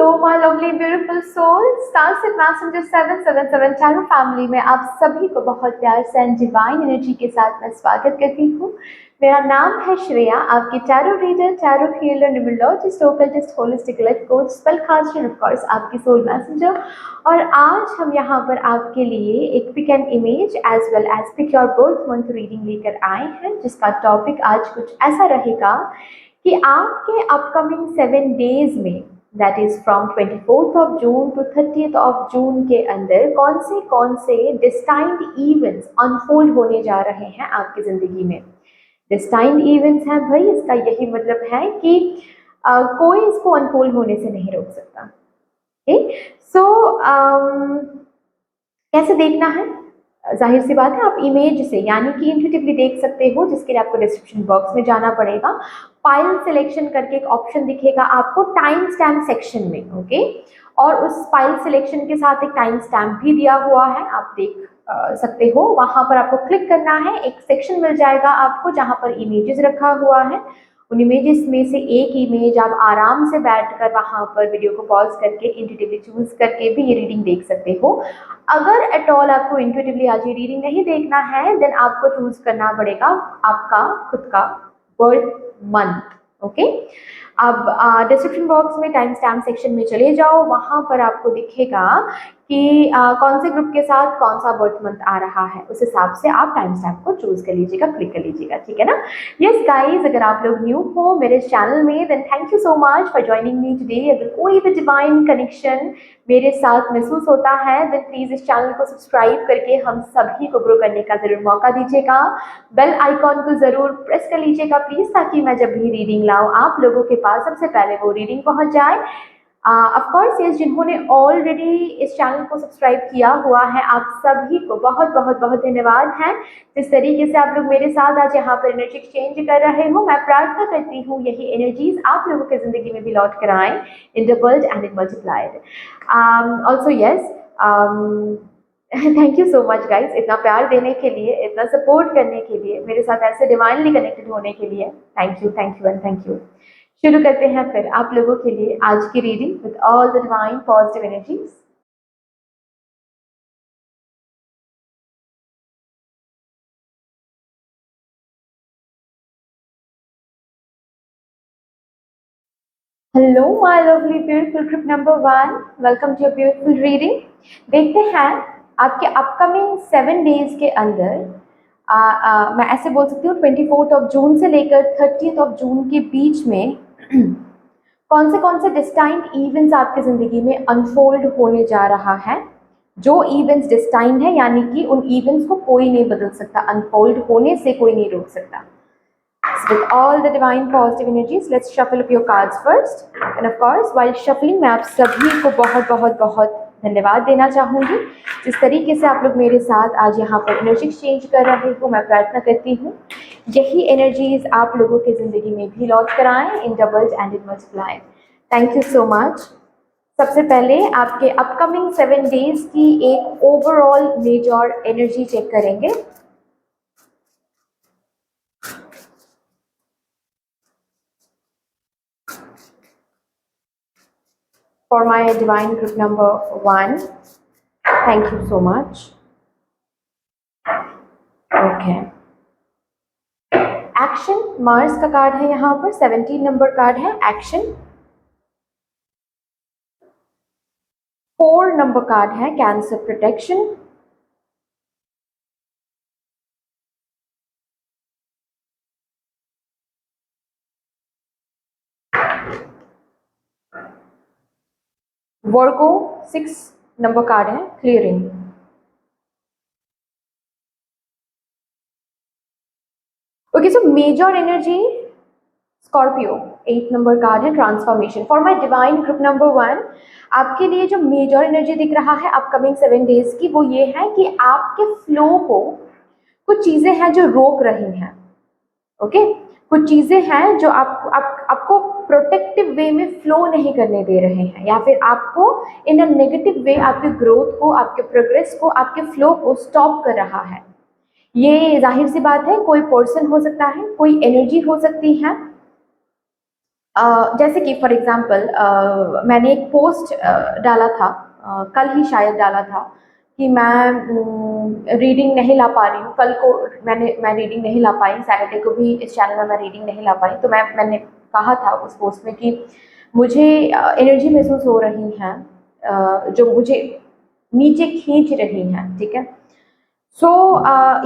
Hello my lovely beautiful soul, star set messenger 777 tarot family में आप सभी को बहुत प्यार से एंड डिवाइन एनर्जी के साथ मैं स्वागत करती हूँ। मेरा नाम है श्रेया, आपकी tarot reader, tarot healer, numerologist, occultist, holistic life coach, spell caster, of course आपकी सोल मैसेंजर। और आज हम यहाँ पर आपके लिए एक pick and image as well as pick your birth month reading लेकर आए हैं, जिसका टॉपिक आज कुछ ऐसा रहेगा कि आपके अपकमिंग 7 डेज में, that is from 24th of June to 30th of June के अंदर कौन से डिस्टाइंड इवेंट्स अनफोल्ड होने जा रहे हैं आपकी जिंदगी में। डिस्टाइंड इवेंट्स हैं भाई, इसका यही मतलब है कि कोई इसको अनफोल्ड होने से नहीं रोक सकता। सो कैसे देखना है? जाहिर सी बात है, आप इमेज से यानी कि इंट्यूटिवली देख सकते हो, जिसके लिए आपको डिस्क्रिप्शन बॉक्स में जाना पड़ेगा। फाइल सिलेक्शन करके एक ऑप्शन दिखेगा आपको टाइम स्टैम्प सेक्शन में, ओके। और उस फाइल सिलेक्शन के साथ एक टाइम स्टैम्प भी दिया हुआ है, आप देख सकते हो। वहां पर आपको क्लिक करना है, एक सेक्शन मिल जाएगा आपको जहां पर इमेजेस रखा हुआ है। उन इमेजेस में से एक इमेज आप आराम से बैठकर वहां पर वीडियो को पॉज करके इंट्यूटिवली चूज करके भी ये रीडिंग देख सकते हो। अगर एट ऑल आपको इंट्यूटिवली आज ये रीडिंग नहीं देखना है, देन आपको चूज करना पड़ेगा आपका खुद का बर्थ मंथ, ओके। अब डिस्क्रिप्शन बॉक्स में टाइम स्टैम्प सेक्शन में चले जाओ, वहां पर आपको दिखेगा कि कौन से ग्रुप के साथ कौन सा बर्थ मंथ आ रहा है। उस हिसाब से आप टाइम स्टैम्प को चूज कर लीजिएगा, क्लिक कर लीजिएगा, ठीक है ना। यस गाइज, अगर आप लोग न्यू हो मेरे चैनल में, then thank you so much for joining me today. अगर कोई भी डिवाइन कनेक्शन मेरे साथ महसूस होता है, देन प्लीज इस चैनल को सब्सक्राइब करके हम सभी को ग्रो करने का जरूर मौका दीजिएगा। बेल आइकॉन को जरूर प्रेस कर लीजिएगा प्लीज, ताकि मैं जब भी रीडिंग लाऊं आप लोगों के पास सबसे पहले वो रीडिंग पहुंच जाए। ऑफ कोर्स यस, जिन्होंने ऑलरेडी इस चैनल को सब्सक्राइब किया हुआ है, आप सभी को बहुत बहुत बहुत धन्यवाद है। जिस तरीके से आप लोग मेरे साथ आज यहाँ पर एनर्जी एक्सचेंज कर रहे हो, मैं प्रार्थना करती हूँ यही एनर्जीज आप लोगों की जिंदगी में भी लौट कर आए in doubled and in multiplied. Also yes, thank you so much guys, इतना प्यार देने के लिए, इतना सपोर्ट करने के लिए, मेरे साथ ऐसे डिवाइनली कनेक्टेड होने के लिए thank you and thank you. शुरू करते हैं फिर आप लोगों के लिए आज की reading with all the divine positive energies. Hello my lovely beautiful group number 1, welcome to your beautiful reading. देखते हैं आपके अपकमिंग 7 डेज के अंदर, मैं ऐसे बोल सकती हूँ 24th ऑफ जून से लेकर 30th ऑफ जून के बीच में कौन से डिस्टाइंड इवेंट्स आपकी जिंदगी में अनफोल्ड होने जा रहा है। जो इवेंट्स डिस्टाइंड है यानी कि उन इवेंट्स को कोई नहीं बदल सकता, अनफोल्ड होने से कोई नहीं रोक सकता। With all the divine positive energies, let's shuffle up your cards first. And of course, while shuffling, मैं आप सभी को बहुत बहुत बहुत धन्यवाद देना चाहूँगी। जिस तरीके से आप लोग मेरे साथ आज यहाँ पर एनर्जी एक्सचेंज कर रहे हो, मैं प्रार्थना करती हूँ यही एनर्जीज आप लोगों की जिंदगी में भी लौट कर आए in doubled and in multiplied. Thank you so much. सबसे पहले आपके अपकमिंग 7 डेज की एक ओवरऑल मेजर एनर्जी चेक करेंगे। For my divine group number 1, thank you so much. Okay. Action, Mars का कार्ड है यहाँ पर, 17 नंबर कार्ड है एक्शन। 4 नंबर कार्ड है Cancer protection. Virgo 6 number card है clearing. Okay, so major energy Scorpio 8 number card है transformation. For my divine group number 1, आपके लिए जो मेजर एनर्जी दिख रहा है अपकमिंग 7 डेज की, वो ये है कि आपके फ्लो को कुछ चीजें हैं जो रोक रही हैं, ओके। कुछ चीजें हैं जो आपको प्रोटेक्टिव वे में फ्लो नहीं करने दे रहे हैं, या फिर आपको इन अ नेगेटिव वे आपके ग्रोथ को, आपके प्रोग्रेस को, आपके फ्लो को स्टॉप कर रहा है। ये जाहिर सी बात है, कोई पर्सन हो सकता है, कोई एनर्जी हो सकती है, जैसे कि फॉर एग्जांपल मैंने एक पोस्ट डाला था, कल ही शायद डाला था, कि मैं रीडिंग नहीं ला पा रही हूँ। कल को मैं रीडिंग नहीं ला पाई, सैटरडे को भी इस चैनल में मैं रीडिंग नहीं ला पाई। तो मैंने कहा था उस पोस्ट में कि मुझे एनर्जी महसूस हो रही है, जो मुझे नीचे खींच रही हैं, ठीक है। सो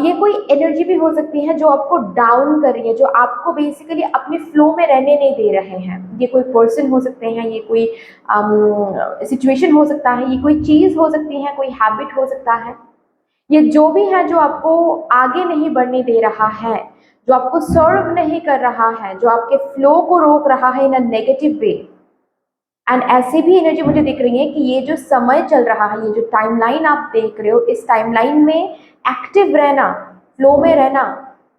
ये कोई एनर्जी भी हो सकती है जो आपको डाउन कर रही है, जो आपको बेसिकली अपने फ्लो में रहने नहीं दे रहे हैं। ये कोई पर्सन हो सकते हैं, ये कोई सिचुएशन हो सकता है, ये कोई चीज़ हो सकती है, कोई हैबिट हो सकता है। ये जो भी है जो आपको आगे नहीं बढ़ने दे रहा है, जो आपको सर्व नहीं कर रहा है, जो आपके फ्लो को रोक रहा है इन अ नेगेटिव वे। एंड ऐसी भी एनर्जी मुझे दिख रही है कि ये जो समय चल रहा है, ये जो टाइमलाइन आप देख रहे हो, इस टाइमलाइन में एक्टिव रहना, फ्लो में रहना,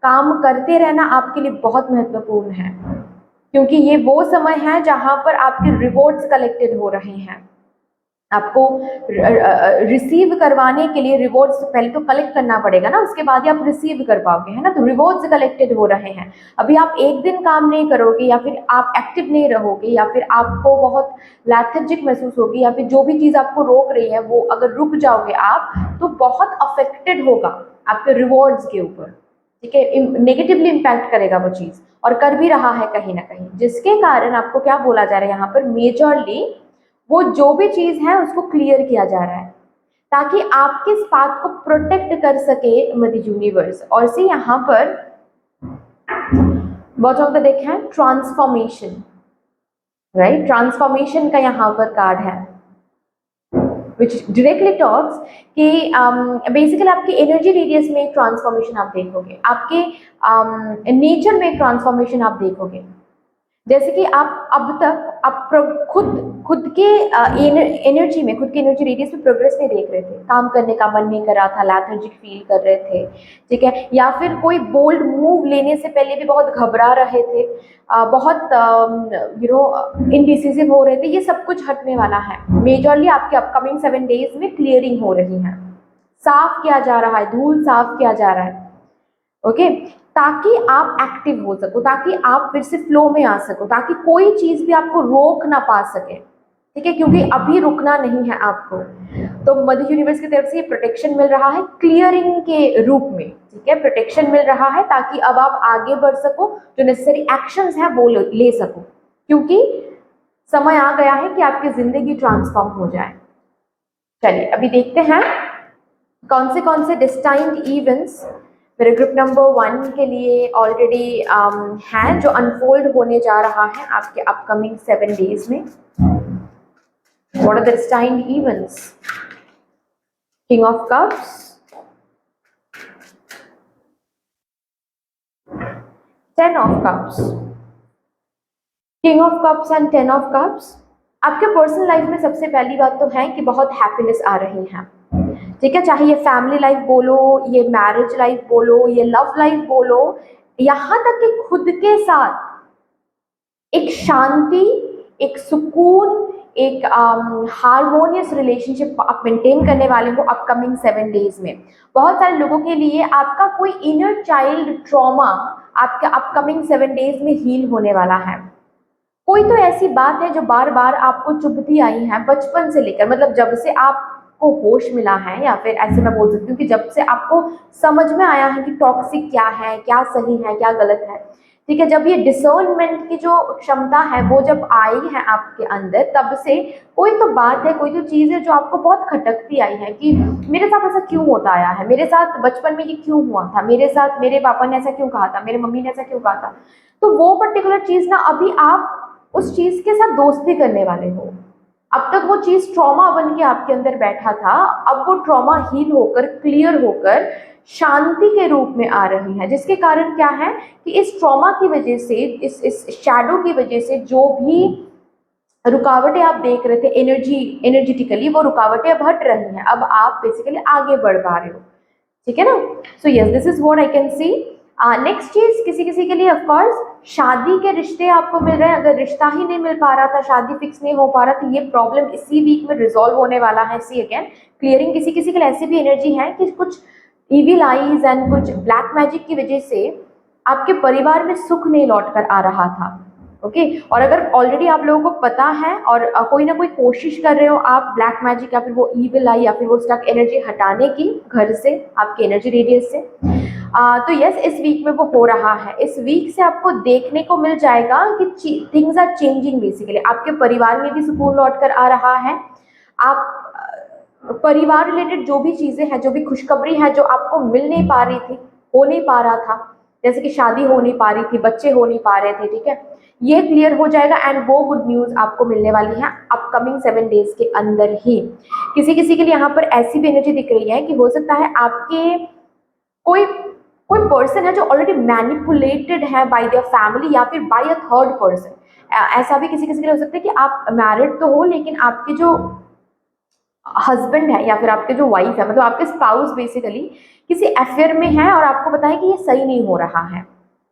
काम करते रहना आपके लिए बहुत महत्वपूर्ण है, क्योंकि ये वो समय है जहां पर आपके रिवॉर्ड्स कलेक्टेड हो रहे हैं। आपको रिसीव करवाने के लिए रिवॉर्ड्स पहले तो कलेक्ट करना पड़ेगा ना, उसके बाद ही आप रिसीव कर पाओगे, है ना। तो रिवॉर्ड्स कलेक्टेड हो रहे हैं। अभी आप एक दिन काम नहीं करोगे, या फिर आप एक्टिव नहीं रहोगे, या फिर आपको बहुत लैथर्जिक महसूस होगी, या फिर जो भी चीज़ आपको रोक रही है वो अगर रुक जाओगे आप, तो बहुत अफेक्टेड होगा आपके रिवॉर्ड्स के ऊपर, ठीक है। नेगेटिवली इम्पैक्ट करेगा वो चीज़, और कर भी रहा है कहीं ना कहीं, जिसके कारण आपको क्या बोला जा रहा है यहाँ पर, मेजरली वो जो भी चीज़ है उसको क्लियर किया जा रहा है, ताकि आपके इस पाथ को प्रोटेक्ट कर सके मदर यूनिवर्स। और से यहाँ पर बॉटम ऑफ द डेक है ट्रांसफॉर्मेशन, राइट। ट्रांसफॉर्मेशन का यहाँ पर कार्ड है, विच डायरेक्टली टॉक्स कि बेसिकली आपकी एनर्जी रेडियस में एक ट्रांसफॉर्मेशन आप देखोगे, आपके नेचर में एक ट्रांसफॉर्मेशन आप देखोगे। जैसे कि आप अब तक आप खुद के एनर्जी में, खुद के एनर्जी रेडियस में प्रोग्रेस नहीं देख रहे थे, काम करने का मन नहीं कर रहा था, लैथर्जिक फील कर रहे थे, ठीक है। या फिर कोई बोल्ड मूव लेने से पहले भी बहुत घबरा रहे थे, बहुत इनडिसिसिव हो रहे थे। ये सब कुछ हटने वाला है। मेजरली आपके अपकमिंग 7 डेज में क्लियरिंग हो रही है, साफ किया जा रहा है, धूल साफ किया जा रहा है, ओके। ताकि आप एक्टिव हो सको, ताकि आप फिर से फ्लो में आ सको, ताकि कोई चीज भी आपको रोक ना पा सके, ठीक है, क्योंकि अभी रुकना नहीं है आपको। तो मदर यूनिवर्स की तरफ से ये प्रोटेक्शन मिल रहा है क्लियरिंग के रूप में, ठीक है। प्रोटेक्शन मिल रहा है ताकि अब आप आगे बढ़ सको, जो नेसेसरी एक्शंस हैं वो ले सको, क्योंकि समय आ गया है कि आपकी जिंदगी ट्रांसफॉर्म हो जाए। चलिए अभी देखते हैं कौन से डिस्टाइंड इवेंट्स मेरे ग्रुप नंबर 1 के लिए ऑलरेडी हैं, जो अनफोल्ड होने जा रहा है आपके अपकमिंग 7 डेज में। What are the destined events? King of Cups, 10 of Cups, King of Cups and 10 of Cups। आपके पर्सनल लाइफ में सबसे पहली बात तो है कि बहुत हैप्पीनेस आ रही है, ठीक है। चाहे ये फैमिली लाइफ बोलो, ये मैरिज लाइफ बोलो, ये लव लाइफ बोलो, यहाँ तक कि खुद के साथ एक शांति, एक सुकून, एक हार्मोनियस रिलेशनशिप आप मेंटेन करने वाले हो अपकमिंग 7 डेज में। बहुत सारे लोगों के लिए आपका कोई इनर चाइल्ड ट्रॉमा आपके अपकमिंग 7 डेज में हील होने वाला है। कोई तो ऐसी बात है जो बार बार आपको चुभती आई है बचपन से लेकर, मतलब जब से आपको होश मिला है, या फिर ऐसे मैं बोल सकती हूँ कि जब से आपको समझ में आया है कि टॉक्सिक क्या है, क्या सही है, क्या गलत है, ठीक है। जब ये डिसर्नमेंट की जो क्षमता है वो जब आई है आपके अंदर, तब से कोई तो बात है, कोई तो चीज़ है जो आपको बहुत खटकती आई है कि मेरे साथ ऐसा क्यों होता आया है, मेरे साथ बचपन में ये क्यों हुआ था, मेरे साथ मेरे पापा ने ऐसा क्यों कहा था, मेरे मम्मी ने ऐसा क्यों कहा था। तो वो पर्टिकुलर चीज़ ना, अभी आप उस चीज के साथ दोस्ती करने वाले हो। अब तक वो चीज ट्रॉमा बन के आपके अंदर बैठा था, अब वो ट्रॉमा हील होकर, क्लियर होकर शांति के रूप में आ रही है, जिसके कारण क्या है कि इस ट्रॉमा की वजह से, इस शैडो की वजह से जो भी रुकावटें आप देख रहे थे एनर्जेटिकली, वो रुकावटें अब हट रही हैं। अब आप बेसिकली आगे बढ़ पा रहे हो, ठीक है ना। So yes, this is what I can see. Next चीज, किसी किसी के लिए ऑफकोर्स शादी के रिश्ते आपको मिल रहे हैं। अगर रिश्ता ही नहीं मिल पा रहा था, शादी फिक्स नहीं हो पा रहा, तो ये प्रॉब्लम इसी वीक में रिजॉल्व होने वाला है। सी अगेन क्लियरिंग, किसी किसी के लिए ऐसी भी एनर्जी है कि कुछ इविल आईज एंड कुछ ब्लैक मैजिक की वजह से आपके परिवार में सुख नहीं लौट कर आ रहा था, ओके। और अगर ऑलरेडी आप लोगों को पता है और कोई ना कोई कोशिश कर रहे हो आप ब्लैक मैजिक या फिर वो ईविल आई या फिर वो स्टक एनर्जी हटाने की घर से, आपके एनर्जी रेडियस से, तो यस, इस वीक में वो हो रहा है। इस वीक से आपको देखने को मिल जाएगा कि थिंग्स आर चेंजिंग बेसिकली। आपके परिवार में भी सुकून लौट कर आ रहा है। आप परिवार रिलेटेड जो भी चीजें हैं, जो भी खुशखबरी है जो आपको मिल नहीं पा रही थी, हो नहीं पा रहा था, जैसे कि शादी हो नहीं पा रही थी, बच्चे हो नहीं पा रहे थे, ठीक है, ये क्लियर हो जाएगा एंड वो गुड न्यूज आपको मिलने वाली है अपकमिंग 7 डेज के अंदर ही। किसी किसी के लिए यहाँ पर ऐसी भी एनर्जी दिख रही है कि हो सकता है आपके कोई कोई पर्सन है जो ऑलरेडी मैनिपुलेटेड है बाय देयर फैमिली या फिर बाय अ थर्ड पर्सन। ऐसा भी किसी किसी के लिए हो सकता है कि आप मैरिड तो हो लेकिन आपके जो हस्बैंड है या फिर आपके जो वाइफ है, मतलब आपके स्पाउस बेसिकली किसी अफेयर में है और आपको पता है कि ये सही नहीं हो रहा है,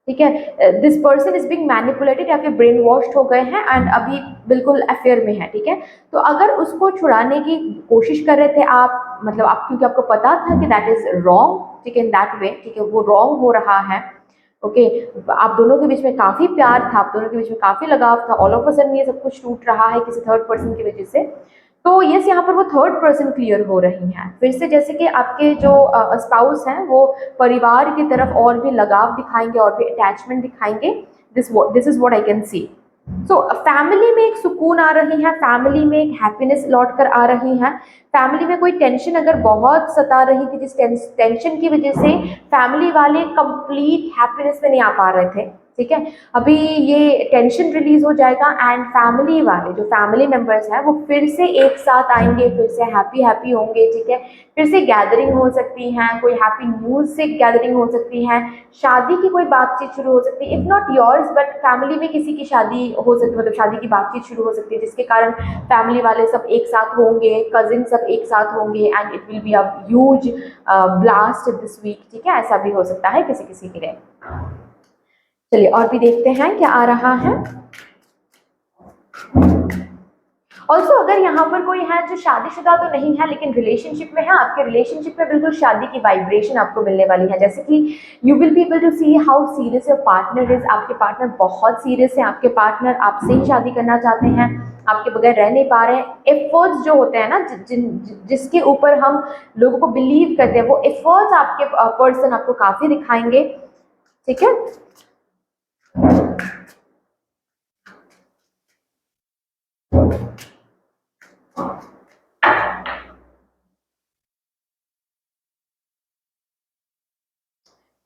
ठीक है, this person is being manipulated या फिर ब्रेन वॉश्ड हो गए हैं एंड अभी बिल्कुल अफेयर में है, ठीक है। तो अगर उसको छुड़ाने की कोशिश कर रहे थे आप, मतलब आप, क्योंकि आपको पता था कि दैट इज रॉन्ग, ठीक है, इन दैट वे, ठीक है, वो रॉन्ग हो रहा है, ओके। आप दोनों के बीच में काफी प्यार था, आप दोनों के बीच में काफी लगाव था, ऑल ऑफ अ सडन ये सब कुछ टूट रहा है किसी थर्ड पर्सन की वजह से। तो यस, यहाँ पर वो थर्ड पर्सन क्लियर हो रही हैं फिर से, जैसे कि आपके जो स्पाउस हैं वो परिवार की तरफ और भी लगाव दिखाएंगे और भी अटैचमेंट दिखाएंगे। This is what I can see. So family में एक सुकून आ रही है, फैमिली में एक हैप्पीनेस लौट कर आ रही है। फैमिली में कोई टेंशन अगर बहुत सता रही थी, जिस टेंशन की वजह से फैमिली वाले कंप्लीट हैप्पीनेस में नहीं आ पा रहे थे, ठीक है, अभी ये टेंशन रिलीज हो जाएगा एंड फैमिली वाले जो फैमिली मेंबर्स हैं वो फिर से एक साथ आएंगे, फिर से हैप्पी हैप्पी होंगे, ठीक है, फिर से गैदरिंग हो सकती है, कोई हैप्पी न्यूज से गैदरिंग हो सकती है, शादी की कोई बातचीत शुरू हो सकती है, if not yours but family में किसी की शादी हो सकती है, मतलब शादी की बातचीत शुरू हो सकती है जिसके कारण फैमिली वाले सब एक साथ होंगे, कजिन सब एक साथ होंगे and it will be a huge blast this week, ठीक है, ऐसा भी हो सकता है किसी किसी के लिए। चलिए और भी देखते हैं क्या आ रहा है। ऑल्सो अगर यहाँ पर कोई है जो शादीशुदा तो नहीं है लेकिन रिलेशनशिप में है, आपके रिलेशनशिप में बिल्कुल शादी की वाइब्रेशन आपको मिलने वाली है, जैसे कि you will be able to see how serious your partner is. आपके पार्टनर बहुत सीरियस है, आपके पार्टनर आपसे ही शादी करना चाहते हैं, आपके बगैर रह नहीं पा रहे हैं। एफर्ट्स जो होते हैं ना, जिसके ऊपर हम लोगों को बिलीव करते हैं, वो एफर्ट्स आपके पर्सन आपको काफी दिखाएंगे, ठीक है।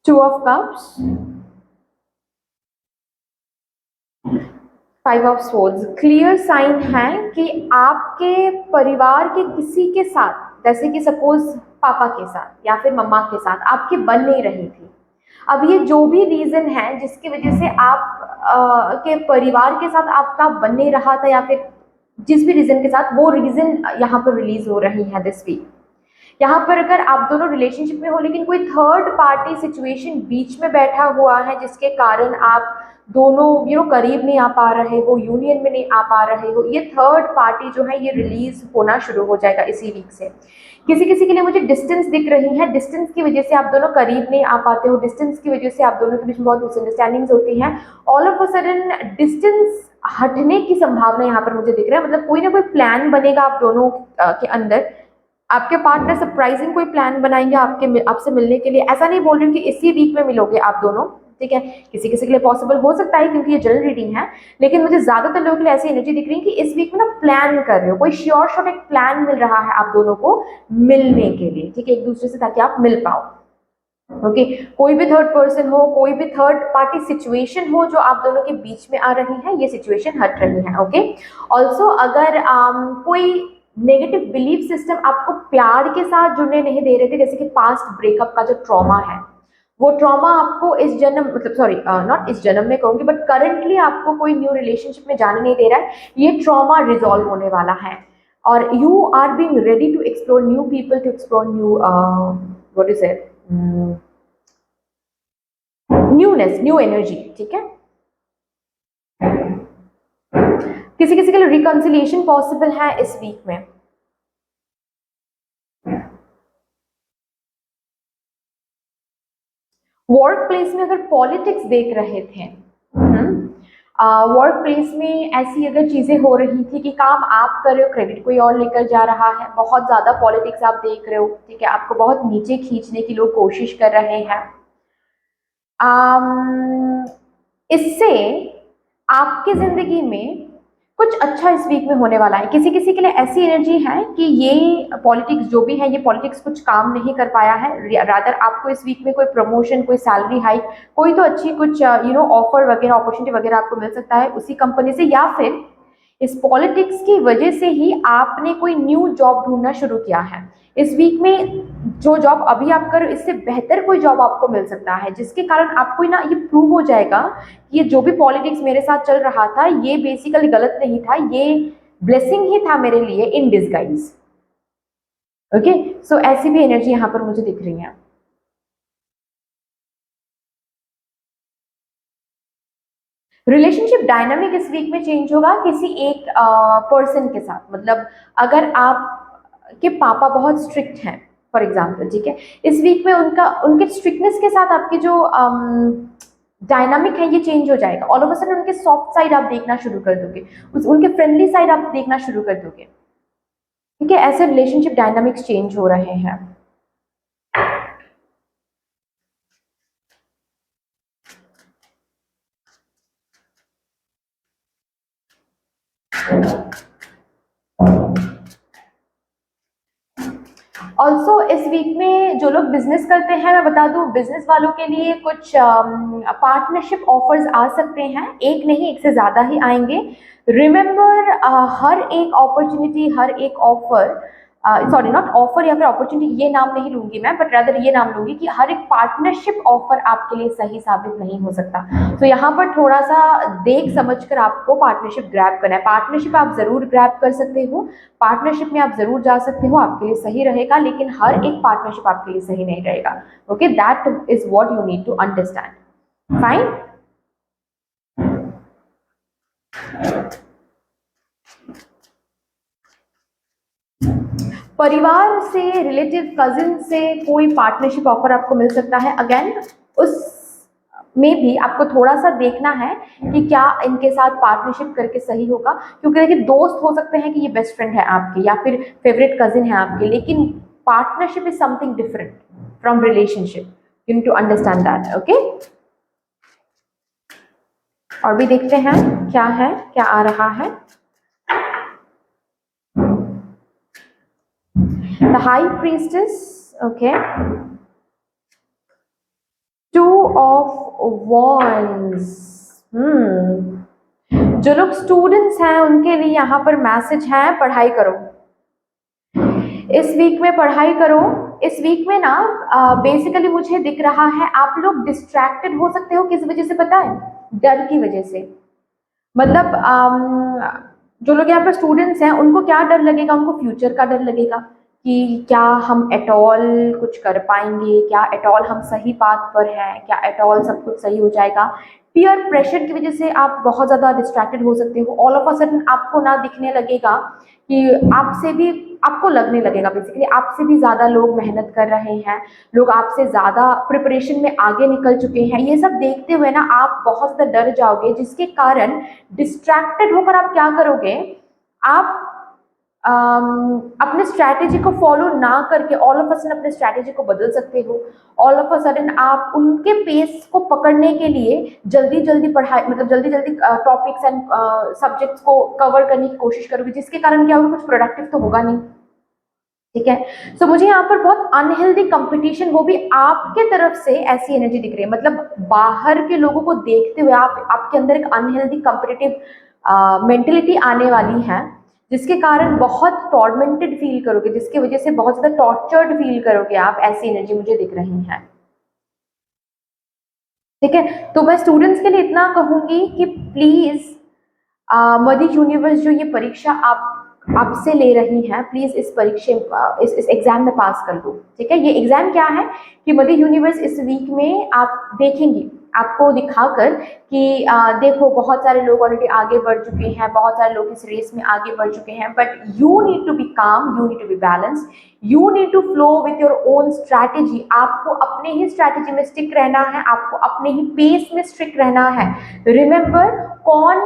Two of cups, 5 of swords, clear sign है कि आपके परिवार के किसी के साथ, जैसे कि सपोज पापा के साथ या फिर मम्मा के साथ आपकी बन नहीं रही थी। अब ये जो भी रीजन है जिसकी वजह से आप के परिवार के साथ आपका बन नहीं रहा था या फिर जिस भी रीजन के साथ, वो रीजन यहाँ पर रिलीज हो रही है दिस वीक। यहाँ पर अगर आप दोनों रिलेशनशिप में हो लेकिन कोई थर्ड पार्टी सिचुएशन बीच में बैठा हुआ है जिसके कारण आप दोनों करीब नहीं आ पा रहे हो, यूनियन में नहीं आ पा रहे हो, ये थर्ड पार्टी जो है ये रिलीज होना शुरू हो जाएगा इसी वीक से। किसी किसी के लिए मुझे डिस्टेंस दिख रही है, डिस्टेंस की वजह से आप दोनों करीब नहीं आ पाते हो, डिस्टेंस की वजह से आप दोनों के बीच में बहुत मिसअंडरस्टैंडिंग्स होती हैं। All of a sudden distance हटने की संभावना यहाँ पर मुझे दिख रहा है, मतलब कोई ना कोई प्लान बनेगा आप दोनों के अंदर। आपके पार्टनर सरप्राइजिंग कोई प्लान बनाएंगे आपसे मिलने के लिए। ऐसा नहीं बोल रही हूँ कि इसी वीक में मिलोगे आप दोनों, ठीक है, किसी किसी के लिए पॉसिबल हो सकता है क्योंकि ये जनरल रीडिंग है, लेकिन मुझे ज्यादातर लोगों के लिए ऐसी एनर्जी दिख रही है कि इस वीक में ना प्लान कर रहे हो, कोई श्योर शॉट एक प्लान मिल रहा है आप दोनों को मिलने के लिए, ठीक है, एक दूसरे से, ताकि आप मिल पाओ, ओके। कोई भी थर्ड पर्सन हो, कोई भी थर्ड पार्टी सिचुएशन हो जो आप दोनों के बीच में आ रही है, ये सिचुएशन हट रही है, ओके। ऑल्सो अगर कोई नेगेटिव बिलीफ सिस्टम आपको प्यार के साथ जुड़ने नहीं दे रहे थे, जैसे कि पास्ट ब्रेकअप का जो ट्रॉमा है, वो ट्रॉमा आपको इस जन्म, मतलब सॉरी नॉट इस जन्म में कहूंगी, बट करंटली आपको कोई न्यू रिलेशनशिप में जाने नहीं दे रहा है, ये ट्रॉमा रिजॉल्व होने वाला है और you are being ready to explore new people, to explore new what is it, newness, new energy, ठीक है। किसी किसी के लिए रिकंसिलिएशन पॉसिबल है इस वीक में। वर्क प्लेस में अगर पॉलिटिक्स देख रहे थे, वर्क प्लेस में ऐसी अगर चीज़ें हो रही थी कि काम आप कर रहे हो, क्रेडिट कोई और लेकर जा रहा है, बहुत ज़्यादा पॉलिटिक्स आप देख रहे हो, ठीक है, आपको बहुत नीचे खींचने की लोग कोशिश कर रहे हैं, आम, इससे आपकी ज़िंदगी में कुछ अच्छा इस वीक में होने वाला है। किसी किसी के लिए ऐसी एनर्जी है कि ये पॉलिटिक्स जो भी है, ये पॉलिटिक्स कुछ काम नहीं कर पाया है, रादर आपको इस वीक में कोई प्रमोशन, कोई सैलरी हाइक, कोई तो अच्छी कुछ ऑफर वगैरह, अपॉर्चुनिटी वगैरह आपको मिल सकता है उसी कंपनी से, या फिर इस पॉलिटिक्स की वजह से ही आपने कोई न्यू जॉब ढूंढना शुरू किया है। इस वीक में जो जॉब अभी आप कर रहे हो, इससे बेहतर कोई जॉब आपको मिल सकता है, जिसके कारण आपको ना ये प्रूव हो जाएगा कि ये जो भी पॉलिटिक्स मेरे साथ चल रहा था, ये बेसिकली गलत नहीं था, ये ब्लेसिंग ही था मेरे लिए इन डिसगाइज। ओके, सो ऐसी भी एनर्जी यहाँ पर मुझे दिख रही है। रिलेशनशिप डायनामिक इस वीक में चेंज होगा किसी एक पर्सन के साथ। मतलब अगर आप के पापा बहुत स्ट्रिक्ट हैं फॉर एग्जांपल, ठीक है, इस वीक में उनका उनके स्ट्रिक्टनेस के साथ आपकी जो डायनामिक है ये चेंज हो जाएगा। ऑल ऑफ अ सडन उनके सॉफ्ट साइड आप देखना शुरू कर दोगे, उनके फ्रेंडली साइड आप देखना शुरू कर दोगे, ठीक है, ऐसे रिलेशनशिप डायनामिक्स चेंज हो रहे हैं। ऑल्सो इस वीक में जो लोग बिजनेस करते हैं, मैं बता दूं, बिजनेस वालों के लिए कुछ पार्टनरशिप ऑफर्स आ सकते हैं, एक नहीं एक से ज़्यादा ही आएंगे। रिमेंबर, हर एक अपॉर्चुनिटी, हर एक ऑफर, सॉरी नॉट ऑफर या फिर अपॉर्चुनिटी, ये नाम नहीं लूंगी मैं, बट रादर ये नाम लूंगी कि हर एक पार्टनरशिप ऑफर आपके लिए सही साबित नहीं हो सकता। तो यहाँ पर थोड़ा सा देख समझ कर आपको पार्टनरशिप ग्रैब करना है। पार्टनरशिप आप जरूर ग्रैब कर सकते हो, पार्टनरशिप में आप जरूर जा सकते हो, आपके लिए सही रहेगा, लेकिन हर एक पार्टनरशिप आपके लिए सही नहीं रहेगा। Okay, that is what you need to understand. Fine. परिवार से, रिलेटिव, कजिन से कोई पार्टनरशिप ऑफर आपको मिल सकता है। अगेन उस में भी आपको थोड़ा सा देखना है कि क्या इनके साथ पार्टनरशिप करके सही होगा, क्योंकि देखिए दोस्त हो सकते हैं कि ये बेस्ट फ्रेंड है आपके या फिर फेवरेट कजिन है आपके, लेकिन partnership is something different from relationship. You need to understand that. Okay, और भी देखते हैं क्या है, क्या आ रहा है। The High Priestess, okay. Two of Wands. जो लोग स्टूडेंट्स हैं उनके लिए यहाँ पर मैसेज है, पढ़ाई करो इस वीक में, पढ़ाई करो इस वीक में ना। बेसिकली मुझे दिख रहा है आप लोग डिस्ट्रैक्टेड हो सकते हो, किस वजह से पता है? डर की वजह से। मतलब जो लोग यहाँ पर स्टूडेंट्स हैं उनको क्या डर लगेगा? उनको फ्यूचर का डर लगेगा कि क्या हम एट ऑल कुछ कर पाएंगे, क्या एट ऑल हम सही पाथ पर हैं, क्या एट ऑल सब कुछ सही हो जाएगा। पीयर प्रेशर की वजह से आप बहुत ज़्यादा डिस्ट्रैक्टेड हो सकते हो। ऑल ऑफ अ सडन आपको ना दिखने लगेगा कि आपसे भी, आपको लगने लगेगा बेसिकली आपसे भी ज़्यादा लोग मेहनत कर रहे हैं, लोग आपसे ज़्यादा प्रिपरेशन में आगे निकल चुके हैं। ये सब देखते हुए ना आप बहुत ज़्यादा डर जाओगे, जिसके कारण डिस्ट्रैक्टेड होकर आप क्या करोगे, आप अपने स्ट्रैटेजी को फॉलो ना करके ऑल ऑफ अ सडन अपने स्ट्रैटेजी को बदल सकते हो। ऑल ऑफ अ सडन आप उनके पेस को पकड़ने के लिए जल्दी जल्दी पढ़ाई, मतलब जल्दी जल्दी टॉपिक्स एंड सब्जेक्ट्स को कवर करने की कोशिश करोगे, जिसके कारण क्या होगा, कुछ प्रोडक्टिव तो होगा नहीं, ठीक है। सो मुझे यहाँ पर बहुत अनहेल्दी कंपटीशन, वो भी आपके तरफ से ऐसी एनर्जी दिख रही है। मतलब बाहर के लोगों को देखते हुए आपके अंदर एक अनहेल्दी कंपटीटिव मेंटेलिटी आने वाली है, जिसके कारण बहुत टॉर्मेंटेड फील करोगे, जिसकी वजह से बहुत ज़्यादा टॉर्चर्ड फील करोगे आप। ऐसी एनर्जी मुझे दिख रही है, ठीक है। तो मैं स्टूडेंट्स के लिए इतना कहूँगी कि प्लीज़ मदर यूनिवर्स जो ये परीक्षा आपसे ले रही है, प्लीज इस परीक्षा इस एग्जाम में पास कर दो, ठीक है। ये एग्जाम क्या है कि मदर यूनिवर्स इस वीक में आप देखेंगी, आपको दिखाकर कि देखो बहुत सारे लोग ऑलरेडी आगे बढ़ चुके हैं, बहुत सारे लोग इस रेस में आगे बढ़ चुके हैं, but you need to be calm, you need to be balance, you need to flow with your own strategy. आपको अपने ही स्ट्रैटेजी में स्टिक रहना है, आपको अपने ही पेस में स्टिक रहना है। रिमेंबर, कौन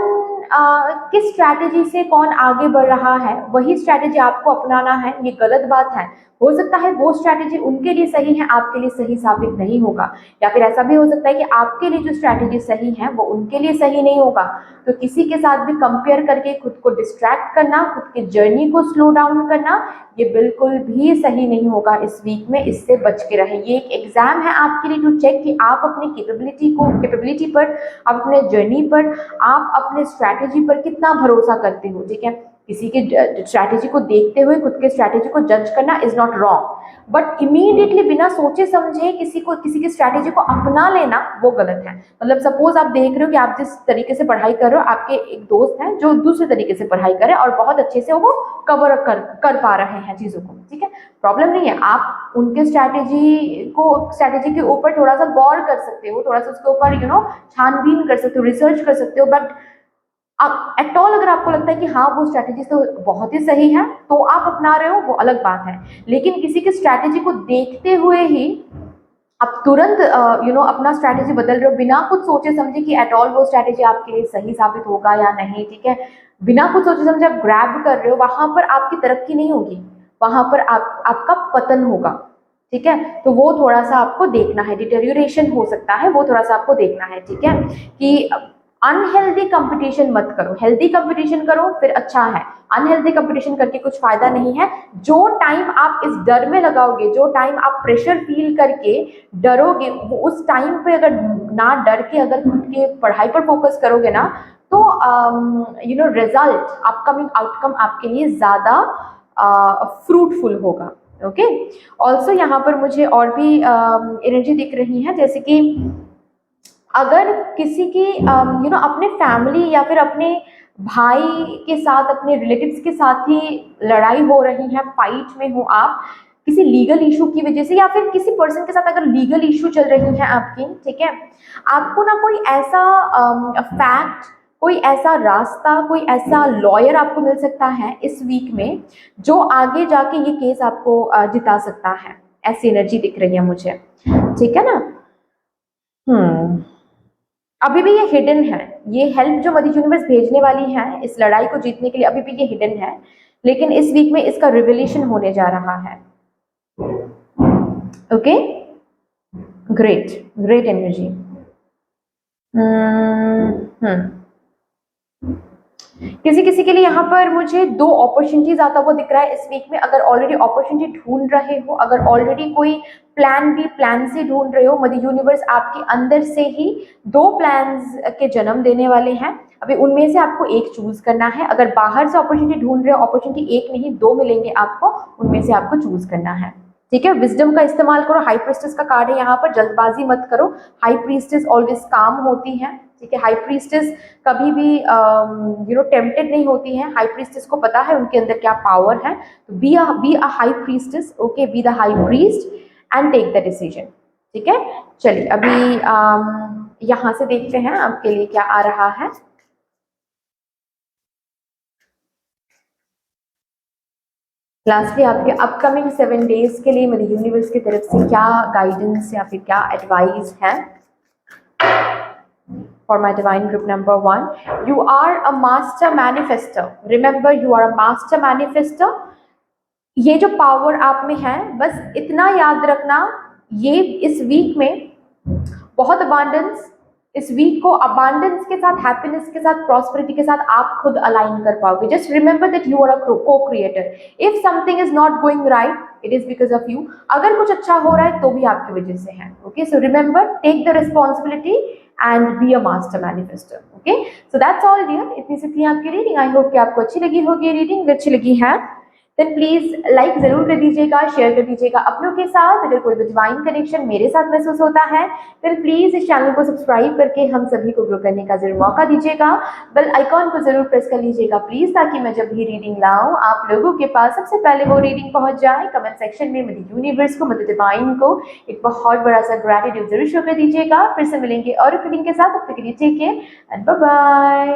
किस स्ट्रैटेजी से कौन आगे बढ़ रहा है वही स्ट्रैटेजी आपको अपनाना है, ये गलत बात है। हो सकता है वो स्ट्रैटेजी उनके लिए सही है, आपके लिए सही साबित नहीं होगा, या फिर ऐसा भी हो सकता है कि आपके लिए जो स्ट्रैटेजी सही है वो उनके लिए सही नहीं होगा। तो किसी के साथ भी कंपेयर करके खुद को डिस्ट्रैक्ट करना, खुद की जर्नी को स्लो डाउन करना, ये बिल्कुल भी सही नहीं होगा इस वीक में। इससे बच के रहें। ये एक एग्जाम है आपके लिए टू चेक कि आप अपनी कैपेबिलिटी पर, आप अपने जर्नी पर, आप अपने स्ट्रैटेजी पर कितना भरोसा करते हो। ठीक है, किसी के स्ट्रैटेजी को देखते हुए खुद के स्ट्रैटेजी को जज करना is not wrong, but immediately बिना सोचे समझे किसी की स्ट्रैटेजी को अपना लेना वो गलत है। मतलब सपोज आप देख रहे हो कि आप जिस तरीके से पढ़ाई कर रहे हो, आपके एक दोस्त हैं जो दूसरे तरीके से पढ़ाई कर रहे हैं और बहुत अच्छे से वो कवर कर पा रहे हैं चीजों को। ठीक है, प्रॉब्लम नहीं है, आप उनके स्ट्रैटेजी के ऊपर थोड़ा सा गौर कर सकते हो, थोड़ा सा उसके ऊपर छानबीन कर सकते हो, रिसर्च कर सकते हो, बट एट ऑल अगर आपको लगता है कि हाँ वो स्ट्रैटेजी तो बहुत ही सही है तो आप अपना रहे हो, वो अलग बात है। लेकिन किसी की स्ट्रैटेजी को देखते हुए ही आप तुरंत अपना स्ट्रैटेजी बदल रहे हो बिना कुछ सोचे समझे कि एट ऑल वो स्ट्रैटेजी आपके लिए सही साबित होगा या नहीं। ठीक है, बिना कुछ सोचे समझे आप ग्रैब कर रहे हो, वहां पर आपकी तरक्की नहीं होगी, वहां पर आपका पतन होगा। ठीक है, तो वो थोड़ा सा आपको देखना है, डिटेरियोरेशन हो सकता है, वो थोड़ा सा आपको देखना है। ठीक है, कि अनहेल्दी कंपटीशन मत करो, हेल्दी कंपटीशन करो फिर अच्छा है। अनहेल्दी कंपटीशन करके कुछ फायदा नहीं है। जो टाइम आप इस डर में लगाओगे, जो टाइम आप प्रेशर फील करके डरोगे, वो उस टाइम पे अगर ना डर के अगर खुद के पढ़ाई पर फोकस करोगे ना, तो रिजल्ट, अपकमिंग आउटकम आपके लिए ज्यादा फ्रूटफुल होगा। ओके, ऑल्सो यहाँ पर मुझे और भी एनर्जी दिख रही है, जैसे कि अगर किसी की अपने फैमिली या फिर अपने भाई के साथ, अपने रिलेटिव्स के साथ ही लड़ाई हो रही है, फाइट में हो आप किसी लीगल इशू की वजह से, या फिर किसी पर्सन के साथ अगर लीगल इशू चल रही है आपकी, ठीक है, आपको ना कोई ऐसा फैक्ट, कोई ऐसा रास्ता, कोई ऐसा लॉयर आपको मिल सकता है इस वीक में जो आगे जाके ये केस आपको जिता सकता है। ऐसी एनर्जी दिख रही है मुझे। ठीक है ना। अभी भी ये हिडन है, ये हेल्प जो मदर यूनिवर्स भेजने वाली है इस लड़ाई को जीतने के लिए, अभी भी ये हिडन है, लेकिन इस वीक में इसका रिवेलेशन होने जा रहा है। Okay, great great energy. किसी किसी के लिए यहाँ पर मुझे 2 अपॉर्चुनिटीज आता हुआ दिख रहा है इस वीक में। अगर ऑलरेडी अपॉर्चुनिटी ढूंढ रहे हो, अगर ऑलरेडी कोई प्लान बी प्लान से ढूंढ रहे हो, मदर यूनिवर्स आपके अंदर से ही 2 प्लान्स के जन्म देने वाले हैं। अभी उनमें से आपको एक चूज करना है। अगर बाहर से अपॉर्चुनिटी ढूंढ रहे हो, अपॉर्चुनिटी एक नहीं 2 मिलेंगे आपको, उनमें से आपको चूज करना है। ठीक है, विजडम का इस्तेमाल करो। हाई प्रीस्टेस का कार्ड है यहाँ पर, जल्दबाजी मत करो। हाई प्रीस्टेस ऑलवेज काम होती है। ठीक है, हाई प्रीस्टेस कभी भी टेम्पटेड नहीं होती है। हाई प्रीस्टेस को पता है उनके अंदर क्या पावर है। तो be a high priestess, okay, be the high priest and take the decision. ठीक है, चलिए अभी यहाँ से देखते हैं आपके लिए क्या आ रहा है। लास्टली आपके अपकमिंग 7 डेज के लिए मेरी यूनिवर्स की तरफ से क्या गाइडेंस या फिर क्या एडवाइस है। For my divine group number 1, you are a master manifestor. Remember, you are a master manifestor. ये जो पावर आप में है, बस इतना याद रखना, ये इस वीक में बहुत अबांडेंस, इस वीक को अबांडेंस के साथ, हैप्पीनेस के साथ, प्रॉस्पेरिटी के साथ आप खुद अलाइन कर पाओगे। Just remember that you are a co-creator. If something is not going right, it is because of you. अगर कुछ अच्छा हो रहा है तो भी आपकी वजह से है। Okay, so remember, take the responsibility and be a master manifestor. Okay, so that's all dear. इतनी सी थी आपकी रीडिंग। आई होप कि आपको अच्छी लगी होगी रीडिंग। अगर अच्छी लगी है देन प्लीज लाइक जरूर कर दीजिएगा, शेयर कर दीजिएगा अपनों के साथ। अगर कोई भी डिवाइन कनेक्शन मेरे साथ महसूस होता है देन प्लीज इस चैनल को सब्सक्राइब करके हम सभी को ग्रो करने का जरूर मौका दीजिएगा। बेल आइकॉन को जरूर प्रेस कर लीजिएगा प्लीज, ताकि मैं जब भी रीडिंग लाऊं आप लोगों के पास सबसे पहले वो रीडिंग पहुंच जाए। कमेंट सेक्शन में मदर यूनिवर्स को, मदर डिवाइन को एक बहुत बड़ा सा ग्रैटिट्यूड जरूर शो कर दीजिएगा। फिर से मिलेंगे और रीडिंग के साथ, तब तक के लिए take care and bye bye.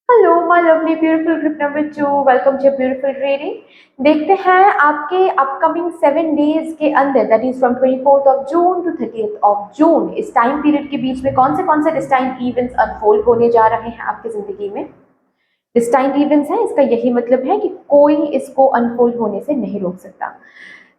Hello my lovely beautiful group number 2, welcome to beautiful reading। देखते हैं आपके अपकमिंग 7 डेज के अंदर, that is from 24th of June to 30th of June, इस टाइम पीरियड के बीच में कौन से डिस्टाइंड इवेंट्स अनफोल्ड होने जा रहे हैं आपकी जिंदगी में। डिस्टाइंड इवेंट्स है, इसका यही मतलब है कि कोई इसको अनफोल्ड होने से नहीं रोक सकता।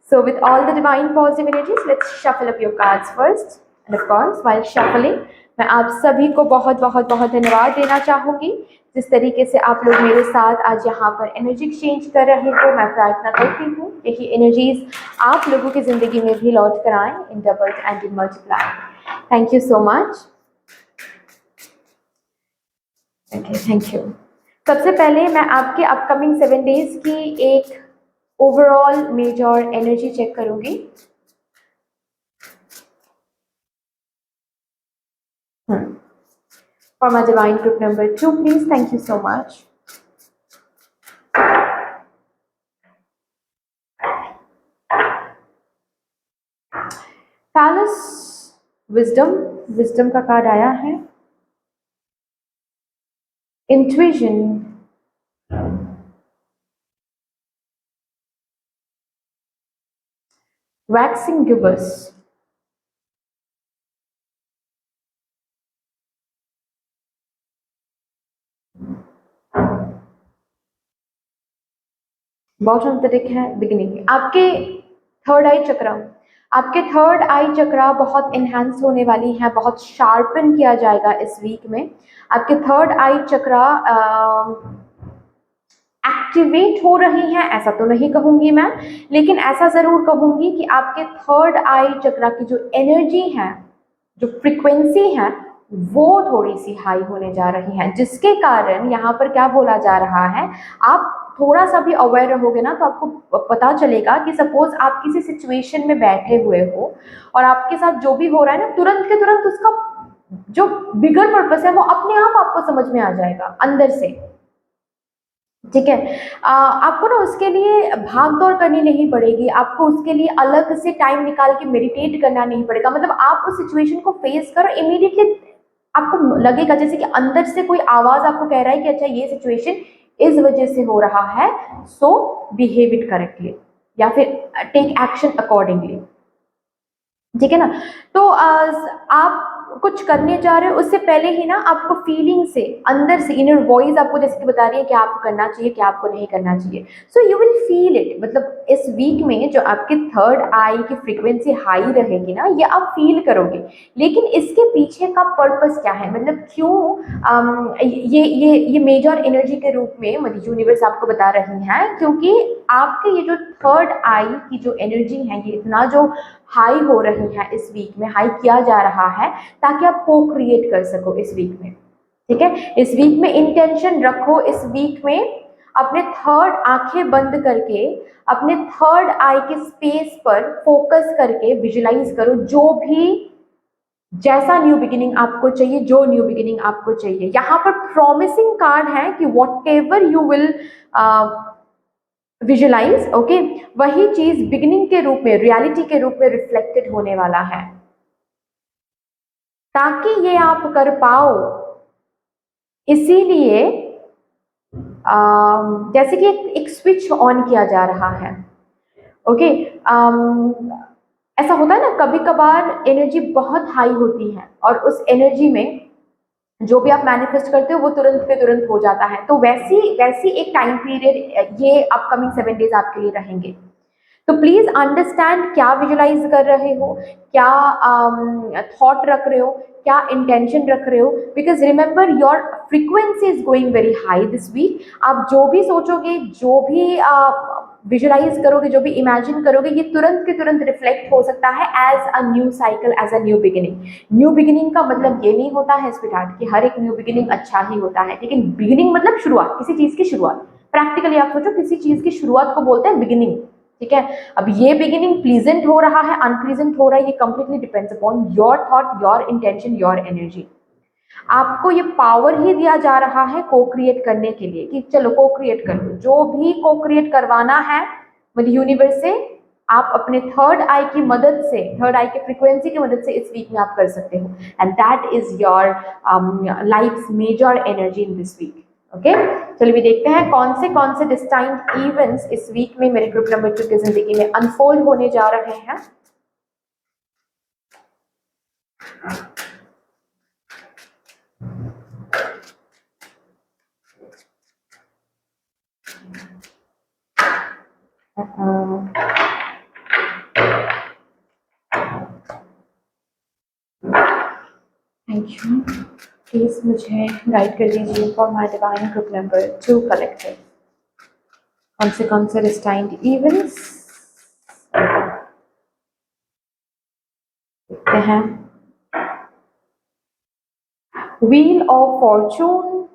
So with all the divine positive energies, let's shuffle up your cards first. And of course, while shuffling, मैं आप सभी को बहुत बहुत बहुत धन्यवाद देना चाहूँगी जिस तरीके से आप लोग मेरे साथ आज यहाँ पर एनर्जी एक्सचेंज कर रहे हो। मैं प्रार्थना करती हूँ यही एनर्जीज आप लोगों की ज़िंदगी में भी लौट कर आएँ in doubled and in multiply. Thank you so much. Okay, thank you. सबसे पहले मैं आपके अपकमिंग 7 डेज की एक ओवरऑल मेजर एनर्जी चेक करूंगी। For my divine group number 2, please, thank you so much. Palace wisdom का कार्ड आया है। Intuition, waxing gibbous, bottom of the deck है बिगिनिंग। आपके थर्ड आई चक्रा बहुत इन्हांस होने वाली है, बहुत शार्पन किया जाएगा इस वीक में। आपके थर्ड आई चक्रा एक्टिवेट हो रही हैं, ऐसा तो नहीं कहूंगी मैं, लेकिन ऐसा जरूर कहूंगी कि आपके थर्ड आई चक्रा की जो एनर्जी है, जो फ्रीक्वेंसी है, वो थोड़ी सी हाई होने जा रही है, जिसके कारण यहाँ पर क्या बोला जा रहा है, आप थोड़ा सा भी अवेयर रहोगे ना तो आपको पता चलेगा कि सपोज आप किसी सिचुएशन में बैठे हुए हो और आपके साथ जो भी हो रहा है ना, तुरंत के तुरंत उसका जो बिगर पर्पस है वो अपने आप आपको समझ में आ जाएगा अंदर से। ठीक है, आपको ना उसके लिए भाग दौड़ करनी नहीं पड़ेगी, आपको उसके लिए अलग से टाइम निकाल के मेडिटेट करना नहीं पड़ेगा। मतलब आप उस सिचुएशन को फेस करो, इमीडिएटली आपको लगेगा जैसे कि अंदर से कोई आवाज आपको कह रहा है कि अच्छा ये सिचुएशन इस वजह से हो रहा है, सो बिहेव इट करेक्टली या फिर टेक एक्शन अकॉर्डिंगली। ठीक है ना, तो आप कुछ करने जा रहे हो उससे पहले ही ना आपको फीलिंग से, अंदर से, इनर वॉइस आपको जैसे कि बता रही है कि आपको करना चाहिए, क्या आपको नहीं करना चाहिए। So you will feel it. मतलब इस वीक में जो आपके थर्ड आई की फ्रीक्वेंसी हाई रहेगी ना, ये आप फील करोगे। लेकिन इसके पीछे का पर्पस क्या है, मतलब क्यों ये मेजर एनर्जी के रूप में मतलब यूनिवर्स आपको बता रही है, क्योंकि आपके ये जो थर्ड आई की जो एनर्जी है, ये इतना जो हाई हो रही है इस वीक में, हाई किया जा रहा है ताकि आप को क्रिएट कर सको इस वीक में। ठीक है, इस वीक में इंटेंशन रखो, इस वीक में अपने थर्ड आंखें बंद करके अपने थर्ड आई के स्पेस पर फोकस करके विजुलाइज करो जो भी, जैसा न्यू बिगिनिंग आपको चाहिए, जो न्यू बिगिनिंग आपको चाहिए। यहाँ पर प्रॉमिसिंग कार्ड है कि whatever you will visualise, okay, वही चीज बिगिनिंग के रूप में, रियलिटी के रूप में रिफ्लेक्टेड होने वाला है। ताकि ये आप कर पाओ, इसीलिए जैसे कि एक स्विच ऑन किया जा रहा है। ओके, ऐसा होता है ना, कभी कभार एनर्जी बहुत हाई होती है और उस एनर्जी में जो भी आप मैनिफेस्ट करते हो वो तुरंत के तुरंत हो जाता है। तो वैसी एक टाइम पीरियड ये अपकमिंग 7 डेज आपके लिए रहेंगे। तो प्लीज अंडरस्टैंड क्या विजुलाइज कर रहे हो, क्या थॉट रख रहे हो, क्या इंटेंशन रख रहे हो, because remember your frequency is going very high this week. आप जो भी सोचोगे, जो भी विजुलाइज करोगे, जो भी इमेजिन करोगे, ये तुरंत के तुरंत रिफ्लेक्ट हो सकता है as a new cycle, as a new beginning. New beginning का मतलब ये नहीं होता है स्वीटहार्ट कि हर एक न्यू बिगिनिंग अच्छा ही होता है, लेकिन बिगिनिंग मतलब शुरुआत, किसी चीज की शुरुआत। प्रैक्टिकली आप सोचो, किसी चीज की शुरुआत को बोलते हैं बिगिनिंग। ठीक है, अब ये बिगिनिंग प्लीजेंट हो रहा है, अनप्लीजेंट हो रहा है, ये completely depends upon your thought, your intention, your energy. आपको ये पावर ही दिया जा रहा है को क्रिएट करने के लिए कि चलो को क्रिएट कर लो, जो भी को क्रिएट करवाना है मतलब यूनिवर्स से, आप अपने थर्ड आई की मदद से, थर्ड आई की फ्रीक्वेंसी की मदद से इस वीक में आप कर सकते हो। And that is your life's major energy in this week. Okay, चलिए भी देखते हैं कौन से डिस्टाइंट इवेंट्स इस वीक में मेरे ग्रुप नंबर 2 की जिंदगी में अनफोल्ड होने जा रहे हैं। थैंक यू, प्लीज मुझे गाइड कर दीजिए for my divine group number 2 collective, कौन से डिस्टाइंट इवेंट्स देखते हैं। Wheel of Fortune,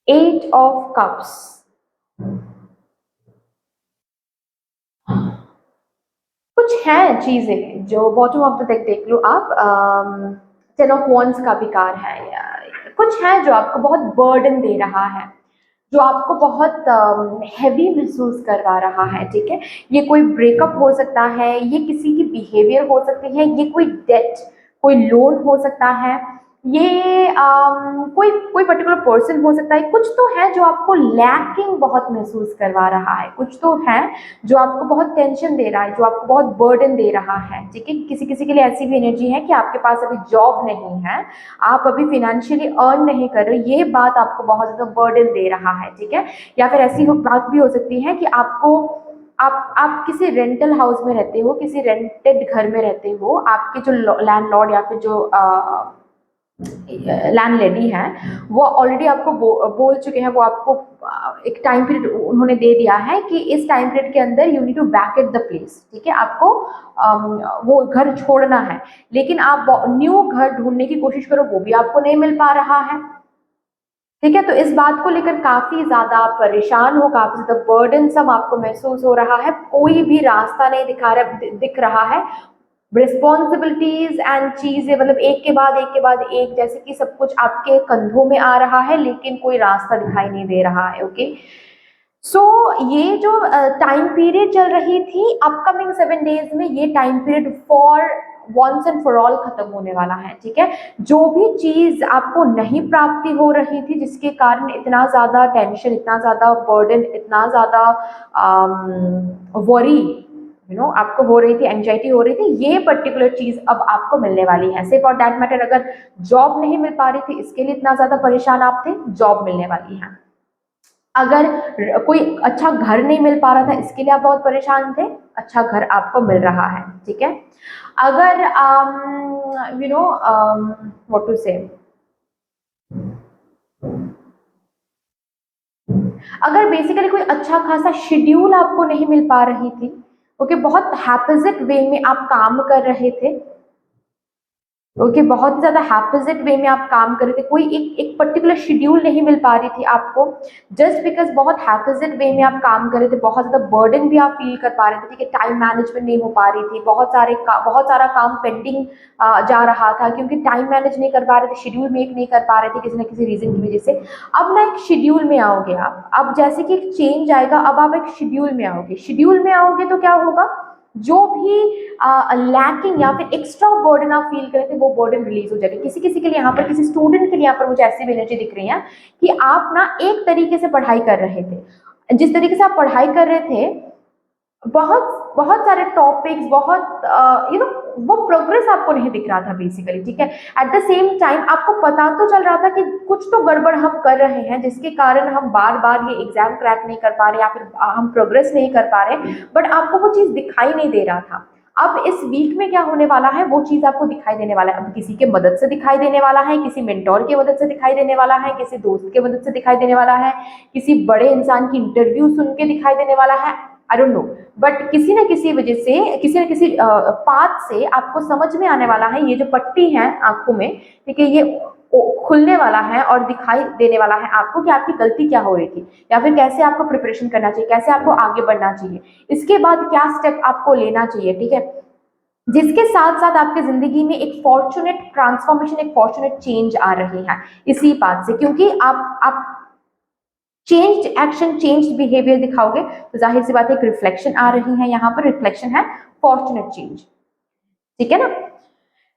8 of cups, कुछ हैं चीजें जो बॉटम ऑफ द डेक देख लो आप, 10 ऑफ वॉन्ड्स का भी कार है, कुछ है जो आपको बहुत बर्डन दे रहा है, जो आपको बहुत हैवी महसूस करवा रहा है, ठीक है। ये कोई ब्रेकअप हो सकता है, ये किसी की बिहेवियर हो सकती है, ये कोई डेट, कोई लोन हो सकता है, ये कोई कोई पर्टिकुलर पर्सन हो सकता है। कुछ तो है जो आपको लैकिंग बहुत महसूस करवा रहा है, कुछ तो है जो आपको बहुत टेंशन दे रहा है, जो आपको बहुत बर्डन दे रहा है, ठीक है। किसी किसी के लिए ऐसी भी एनर्जी है कि आपके पास अभी जॉब नहीं है, आप अभी फिनेंशियली अर्न नहीं कर रहे, ये बात आपको बहुत ज़्यादा बर्डन दे रहा है, ठीक है। या फिर ऐसी बात भी हो सकती है कि आपको आप किसी रेंटल हाउस में रहते हो, किसी रेंटेड घर में रहते हो, आपके जो लैंडलॉर्ड या फिर जो लैंडलेडी है वो ऑलरेडी आपको बोल चुके हैं, वो आपको एक टाइम पीरियड उन्होंने दे दिया है कि इस टाइम पीरियड के अंदर you need to vacate the place, ठीक है। आपको वो घर छोड़ना है, लेकिन आप न्यू घर ढूंढने की कोशिश करो, वो भी आपको नहीं मिल पा रहा है, ठीक है। तो इस बात को लेकर काफी ज्यादा आप परेशान हो, काफी ज्यादा बर्डनसम आपको महसूस हो रहा है, कोई भी रास्ता नहीं दिख रहा है। रिस्पॉन्सिबिलिटीज एंड चीजें मतलब एक के बाद एक जैसे कि सब कुछ आपके कंधों में आ रहा है, लेकिन कोई रास्ता दिखाई नहीं दे रहा है, ओके। सो ये जो टाइम पीरियड चल रही थी अपकमिंग 7 डेज में, ये time period for once and for all खत्म होने वाला है, ठीक है। जो भी चीज आपको नहीं प्राप्ति हो रही थी, जिसके कारण इतना ज्यादा टेंशन, इतना ज्यादा बर्डन, इतना ज्यादा वरी आपको हो रही थी, एंजाइटी हो रही थी, ये पर्टिकुलर चीज अब आपको मिलने वाली है। से फॉर दैट मैटर अगर जॉब नहीं मिल पा रही थी, इसके लिए इतना ज्यादा परेशान आप थे, जॉब मिलने वाली है। अगर कोई अच्छा घर नहीं मिल पा रहा था, इसके लिए आप बहुत परेशान थे, अच्छा घर आपको मिल रहा है, ठीक है। अगर व्हाट टू से, अगर बेसिकली कोई अच्छा खासा शेड्यूल आपको नहीं मिल पा रही थी, ओके, बहुत हैपोजिट वे में आप काम कर रहे थे, ओके, बहुत ही ज्यादा हैपोजिट वे में आप काम कर रहे थे, कोई एक पर्टिकुलर शेड्यूल नहीं मिल पा रही थी आपको, जस्ट बिकॉज बहुत हैपोजिट वे में आप काम कर रहे थे, बहुत ज्यादा बर्डन भी आप फील कर पा रहे थे, ठीक है। टाइम मैनेजमेंट नहीं हो पा रही थी, बहुत सारा काम पेंडिंग जा रहा था, क्योंकि टाइम मैनेज नहीं कर पा रहे थे, शेड्यूल मेक नहीं कर पा रहे थे किसी ना किसी रीजन की वजह से। अब ना एक शेड्यूल में आओगे आप, अब जैसे कि एक चेंज आएगा, अब आप एक शेड्यूल में आओगे, शेड्यूल में आओगे तो क्या होगा, जो भी लैकिंग या फिर एक्स्ट्रा बर्डन आप फील करे थे, वो बर्डन रिलीज हो जाएगा। किसी किसी के लिए यहाँ पर, किसी स्टूडेंट के लिए यहाँ पर मुझे ऐसी भी एनर्जी दिख रही है कि आप ना एक तरीके से पढ़ाई कर रहे थे, जिस तरीके से आप पढ़ाई कर रहे थे, बहुत बहुत सारे टॉपिक्स, बहुत वो प्रोग्रेस आपको नहीं दिख रहा था बेसिकली, ठीक है। एट द सेम टाइम आपको पता तो चल रहा था कि कुछ तो गड़बड़ हम कर रहे हैं, जिसके कारण हम बार बार ये एग्जाम क्रैक नहीं कर पा रहे या फिर हम प्रोग्रेस नहीं कर पा रहे, बट आपको वो चीज दिखाई नहीं दे रहा था। अब इस वीक में क्या होने वाला है, वो चीज आपको दिखाई देने वाला है। अब किसी के मदद से दिखाई देने वाला है, किसी मेंटोर की मदद से दिखाई देने वाला है, किसी दोस्त की मदद से दिखाई देने वाला है, किसी बड़े इंसान की इंटरव्यू सुन के दिखाई देने वाला है, आई डोंट नो, बट किसी न किसी वजह से, किसी न किसी पाथ से आपको समझ में आने वाला है, ये जो पट्टी है आंखों में, ठीक है, ये खुलने वाला है और दिखाई देने वाला है आपको कि आपकी गलती क्या हो रही थी, या फिर कैसे आपको प्रिपरेशन करना चाहिए, कैसे आपको आगे बढ़ना चाहिए, इसके बाद क्या स्टेप आपको लेना चाहिए, ठीक है। जिसके साथ साथ आपकी जिंदगी में एक फॉर्चुनेट ट्रांसफॉर्मेशन, एक फॉर्चुनेट चेंज आ रही है इसी बात से, क्योंकि आप चेंज्ड एक्शन, चेंज्ड बिहेवियर दिखाओगे, तो जाहिर सी बात है एक रिफ्लेक्शन आ रही है, यहाँ पर रिफ्लेक्शन है फॉर्चुनेट चेंज, ठीक है ना।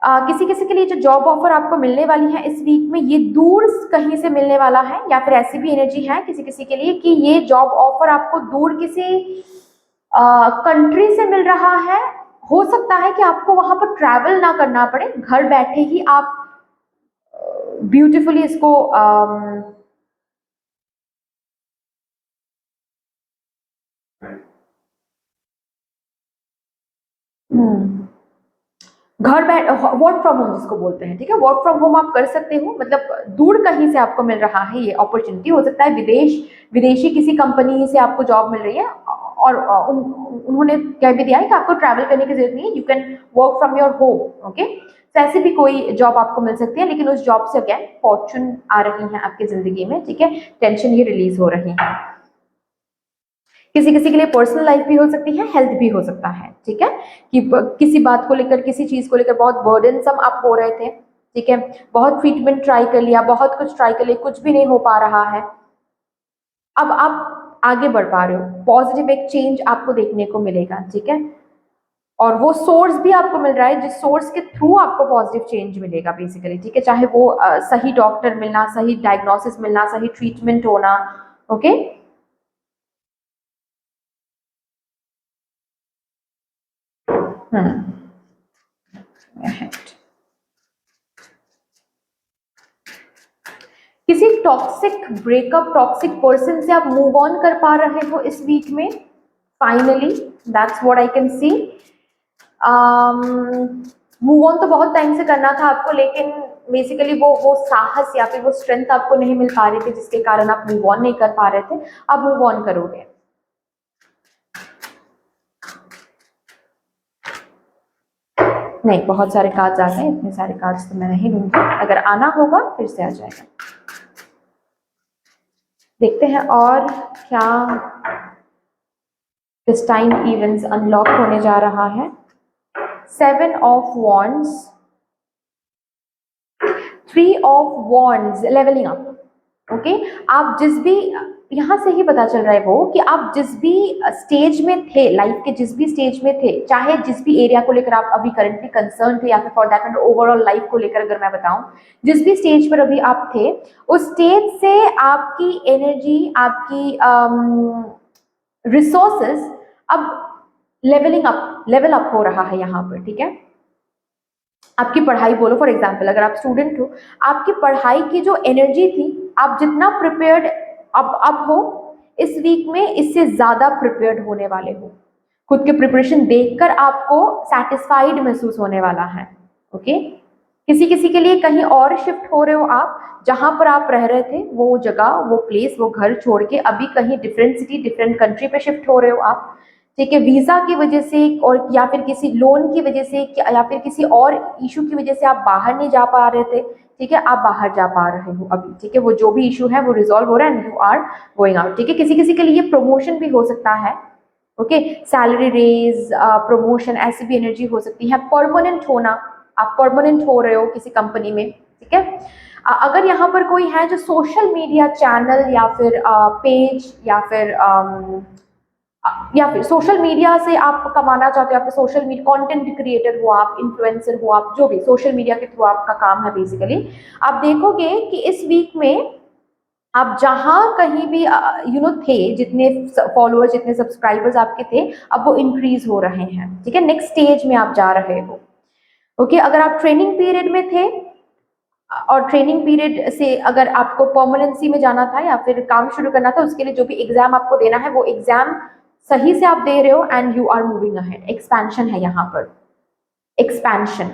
किसी किसी के लिए जो जॉब ऑफर आपको मिलने वाली है इस वीक में, ये दूर कहीं से मिलने वाला है, या फिर ऐसी भी एनर्जी है किसी किसी के लिए कि ये जॉब ऑफर आपको दूर किसी कंट्री से मिल रहा है। हो सकता है कि आपको वहां पर ट्रैवल ना करना पड़े, घर बैठे ही आप ब्यूटीफुली इसको हम्म घर बैठ वर्क फ्रॉम होम जिसको बोलते हैं, ठीक है, वर्क फ्रॉम होम आप कर सकते हो, मतलब दूर कहीं से आपको मिल रहा है ये अपॉर्चुनिटी। हो सकता है विदेशी किसी कंपनी से आपको जॉब मिल रही है, और उन्होंने कह भी दिया है कि आपको ट्रैवल करने की जरूरत नहीं है, you can work from your home. Okay, तो ऐसे भी कोई जॉब आपको मिल सकती है, लेकिन उस जॉब से अगेन फॉर्चून आ रही है आपकी जिंदगी में, ठीक है, टेंशन ये रिलीज हो रही है। किसी किसी के लिए पर्सनल लाइफ भी हो सकती है, हेल्थ भी हो सकता है, ठीक है, कि किसी बात को लेकर, किसी चीज को लेकर बहुत बर्डनसम आप हो रहे थे, ठीक है, बहुत ट्रीटमेंट ट्राई कर लिया, बहुत कुछ ट्राई कर लिया, कुछ भी नहीं हो पा रहा है, अब आप आगे बढ़ पा रहे हो, पॉजिटिव एक चेंज आपको देखने को मिलेगा, ठीक है, और वो सोर्स भी आपको मिल रहा है जिस सोर्स के थ्रू आपको पॉजिटिव चेंज मिलेगा बेसिकली, ठीक है, चाहे वो सही डॉक्टर मिलना, सही डायग्नोसिस मिलना, सही ट्रीटमेंट होना। ओके, हम्म किसी टॉक्सिक ब्रेकअप, टॉक्सिक पर्सन से आप मूव ऑन कर पा रहे हो इस वीक में, finally, that's what I can see. Move on तो बहुत टाइम से करना था आपको, लेकिन बेसिकली वो साहस या फिर वो स्ट्रेंथ आपको नहीं मिल पा रही थी, जिसके कारण आप मूव ऑन नहीं कर पा रहे थे। अब मूव ऑन करोगे। नहीं, बहुत सारे कार्ड्स आ गए, इतने सारे कार्ड्स तो मैं नहीं लूंगी, अगर आना होगा फिर से आ जाएगा। देखते हैं और क्या इस टाइम इवेंट्स अनलॉक होने जा रहा है। 7 of wands, 3 of wands, levelling up. Okay, आप जिस भी, यहाँ से ही पता चल रहा है वो कि आप जिस भी स्टेज में थे, लाइफ के जिस भी स्टेज में थे, चाहे जिस भी एरिया को लेकर आप अभी करंटली कंसर्न थे, या फिर for that matter overall life को लेकर अगर मैं बताऊं, जिस भी स्टेज पर अभी आप थे, उस स्टेज से आपकी एनर्जी, आपकी रिसोर्सेज अब लेवल अप हो रहा है यहाँ पर, ठीक है। आपकी पढ़ाई बोलो, फॉर एग्जाम्पल अगर आप स्टूडेंट हो, आपकी पढ़ाई की जो एनर्जी थी, आप जितना प्रिपेयर्ड अब हो, इस वीक में इससे ज्यादा प्रिपेयर्ड होने वाले हो। खुद के प्रिपरेशन देखकर आपको सेटिस्फाइड महसूस होने वाला है। ओके, किसी किसी के लिए कहीं और शिफ्ट हो रहे हो आप, जहां पर आप रह रहे थे वो जगह, वो प्लेस, वो घर छोड़ के अभी कहीं डिफरेंट सिटी, डिफरेंट कंट्री पे शिफ्ट हो रहे हो आप, ठीक है, वीजा की वजह से, और या फिर किसी लोन की वजह से, या फिर किसी और इशू की वजह से आप बाहर नहीं जा पा रहे थे, ठीक है, आप बाहर जा पा रहे हो अभी, ठीक है, वो जो भी इशू है वो रिजॉल्व हो रहा है, and you are going out, ठीक है। किसी किसी के लिए प्रमोशन भी हो सकता है, ओके, सैलरी रेज, प्रमोशन, ऐसी भी एनर्जी हो सकती है, परमानेंट होना, आप परमानेंट हो रहे हो किसी कंपनी में, ठीक है। अगर यहाँ पर कोई है जो सोशल मीडिया चैनल या फिर पेज या फिर सोशल मीडिया से आप कमाना चाहते हो, या फिर सोशल मीडिया कंटेंट क्रिएटर हो आप, इन्फ्लुएंसर हो आप, जो भी सोशल मीडिया के थ्रू आपका काम है बेसिकली, आप देखोगे कि इस वीक में आप जहां कहीं भी थे, जितने फॉलोअर्स, जितने सब्सक्राइबर्स आपके थे, अब वो इंक्रीज हो रहे हैं, ठीक है, नेक्स्ट स्टेज में आप जा रहे हो। ओके, अगर आप ट्रेनिंग पीरियड में थे, और ट्रेनिंग पीरियड से अगर आपको परमानेंसी में जाना था या फिर काम शुरू करना था, उसके लिए जो भी एग्जाम आपको देना है, वो एग्जाम सही से आप दे रहे हो, and you are moving ahead, expansion है यहाँ पर, एक्सपेंशन,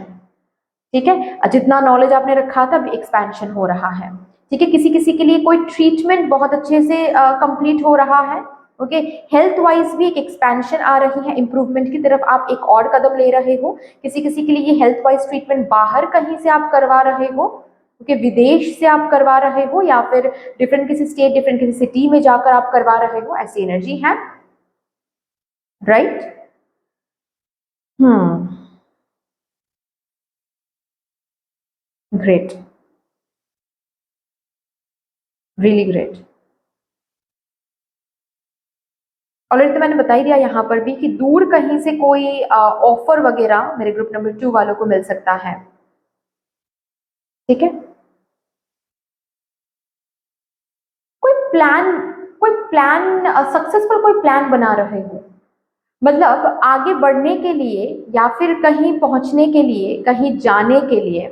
ठीक है, जितना नॉलेज आपने रखा था अभी एक्सपेंशन हो रहा है, ठीक है। किसी किसी के लिए कोई ट्रीटमेंट बहुत अच्छे से कंप्लीट हो रहा है, ओके, हेल्थ वाइज भी एक एक्सपेंशन आ रही है, इंप्रूवमेंट की तरफ आप एक और कदम ले रहे हो। किसी किसी के लिए ये हेल्थ वाइज ट्रीटमेंट बाहर कहीं से आप करवा रहे हो, ओके, विदेश से आप करवा रहे हो, या फिर डिफरेंट किसी स्टेट, डिफरेंट किसी सिटी में जाकर आप करवा रहे हो, ऐसी एनर्जी है, राइट। हम्म ग्रेट, रियली ग्रेट। ऑलरेडी तो मैंने बता ही दिया यहाँ पर भी कि दूर कहीं से कोई ऑफर वगैरह मेरे ग्रुप नंबर 2 वालों को मिल सकता है, ठीक है। प्लान कोई प्लान सक्सेसफुल कोई प्लान बना रहे हो, मतलब आगे बढ़ने के लिए या फिर कहीं पहुंचने के लिए, कहीं जाने के लिए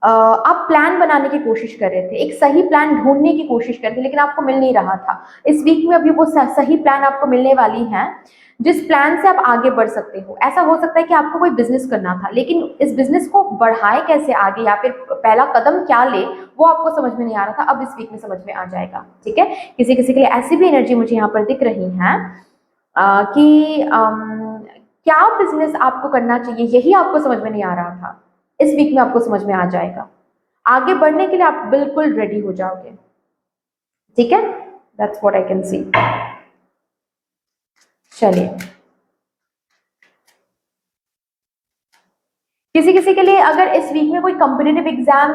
आप प्लान बनाने की कोशिश कर रहे थे, एक सही प्लान ढूंढने की कोशिश कर रहे थे, लेकिन आपको मिल नहीं रहा था। इस वीक में अभी वो सही प्लान आपको मिलने वाली है, जिस प्लान से आप आगे बढ़ सकते हो। ऐसा हो सकता है कि आपको कोई बिजनेस करना था, लेकिन इस बिजनेस को बढ़ाए कैसे आगे या फिर पहला कदम क्या ले, वो आपको समझ में नहीं आ रहा था। अब इस वीक में समझ में आ जाएगा। ठीक है, किसी किसी के लिए ऐसी भी एनर्जी मुझे यहाँ पर दिख रही है कि क्या बिजनेस आपको करना चाहिए, यही आपको समझ में नहीं आ रहा था। इस वीक में आपको समझ में आ जाएगा। आगे बढ़ने के लिए आप बिल्कुल रेडी हो जाओगे। ठीक है, that's what I can see. चलिए, किसी किसी के लिए अगर इस वीक में कोई कॉम्पिटिटिव एग्जाम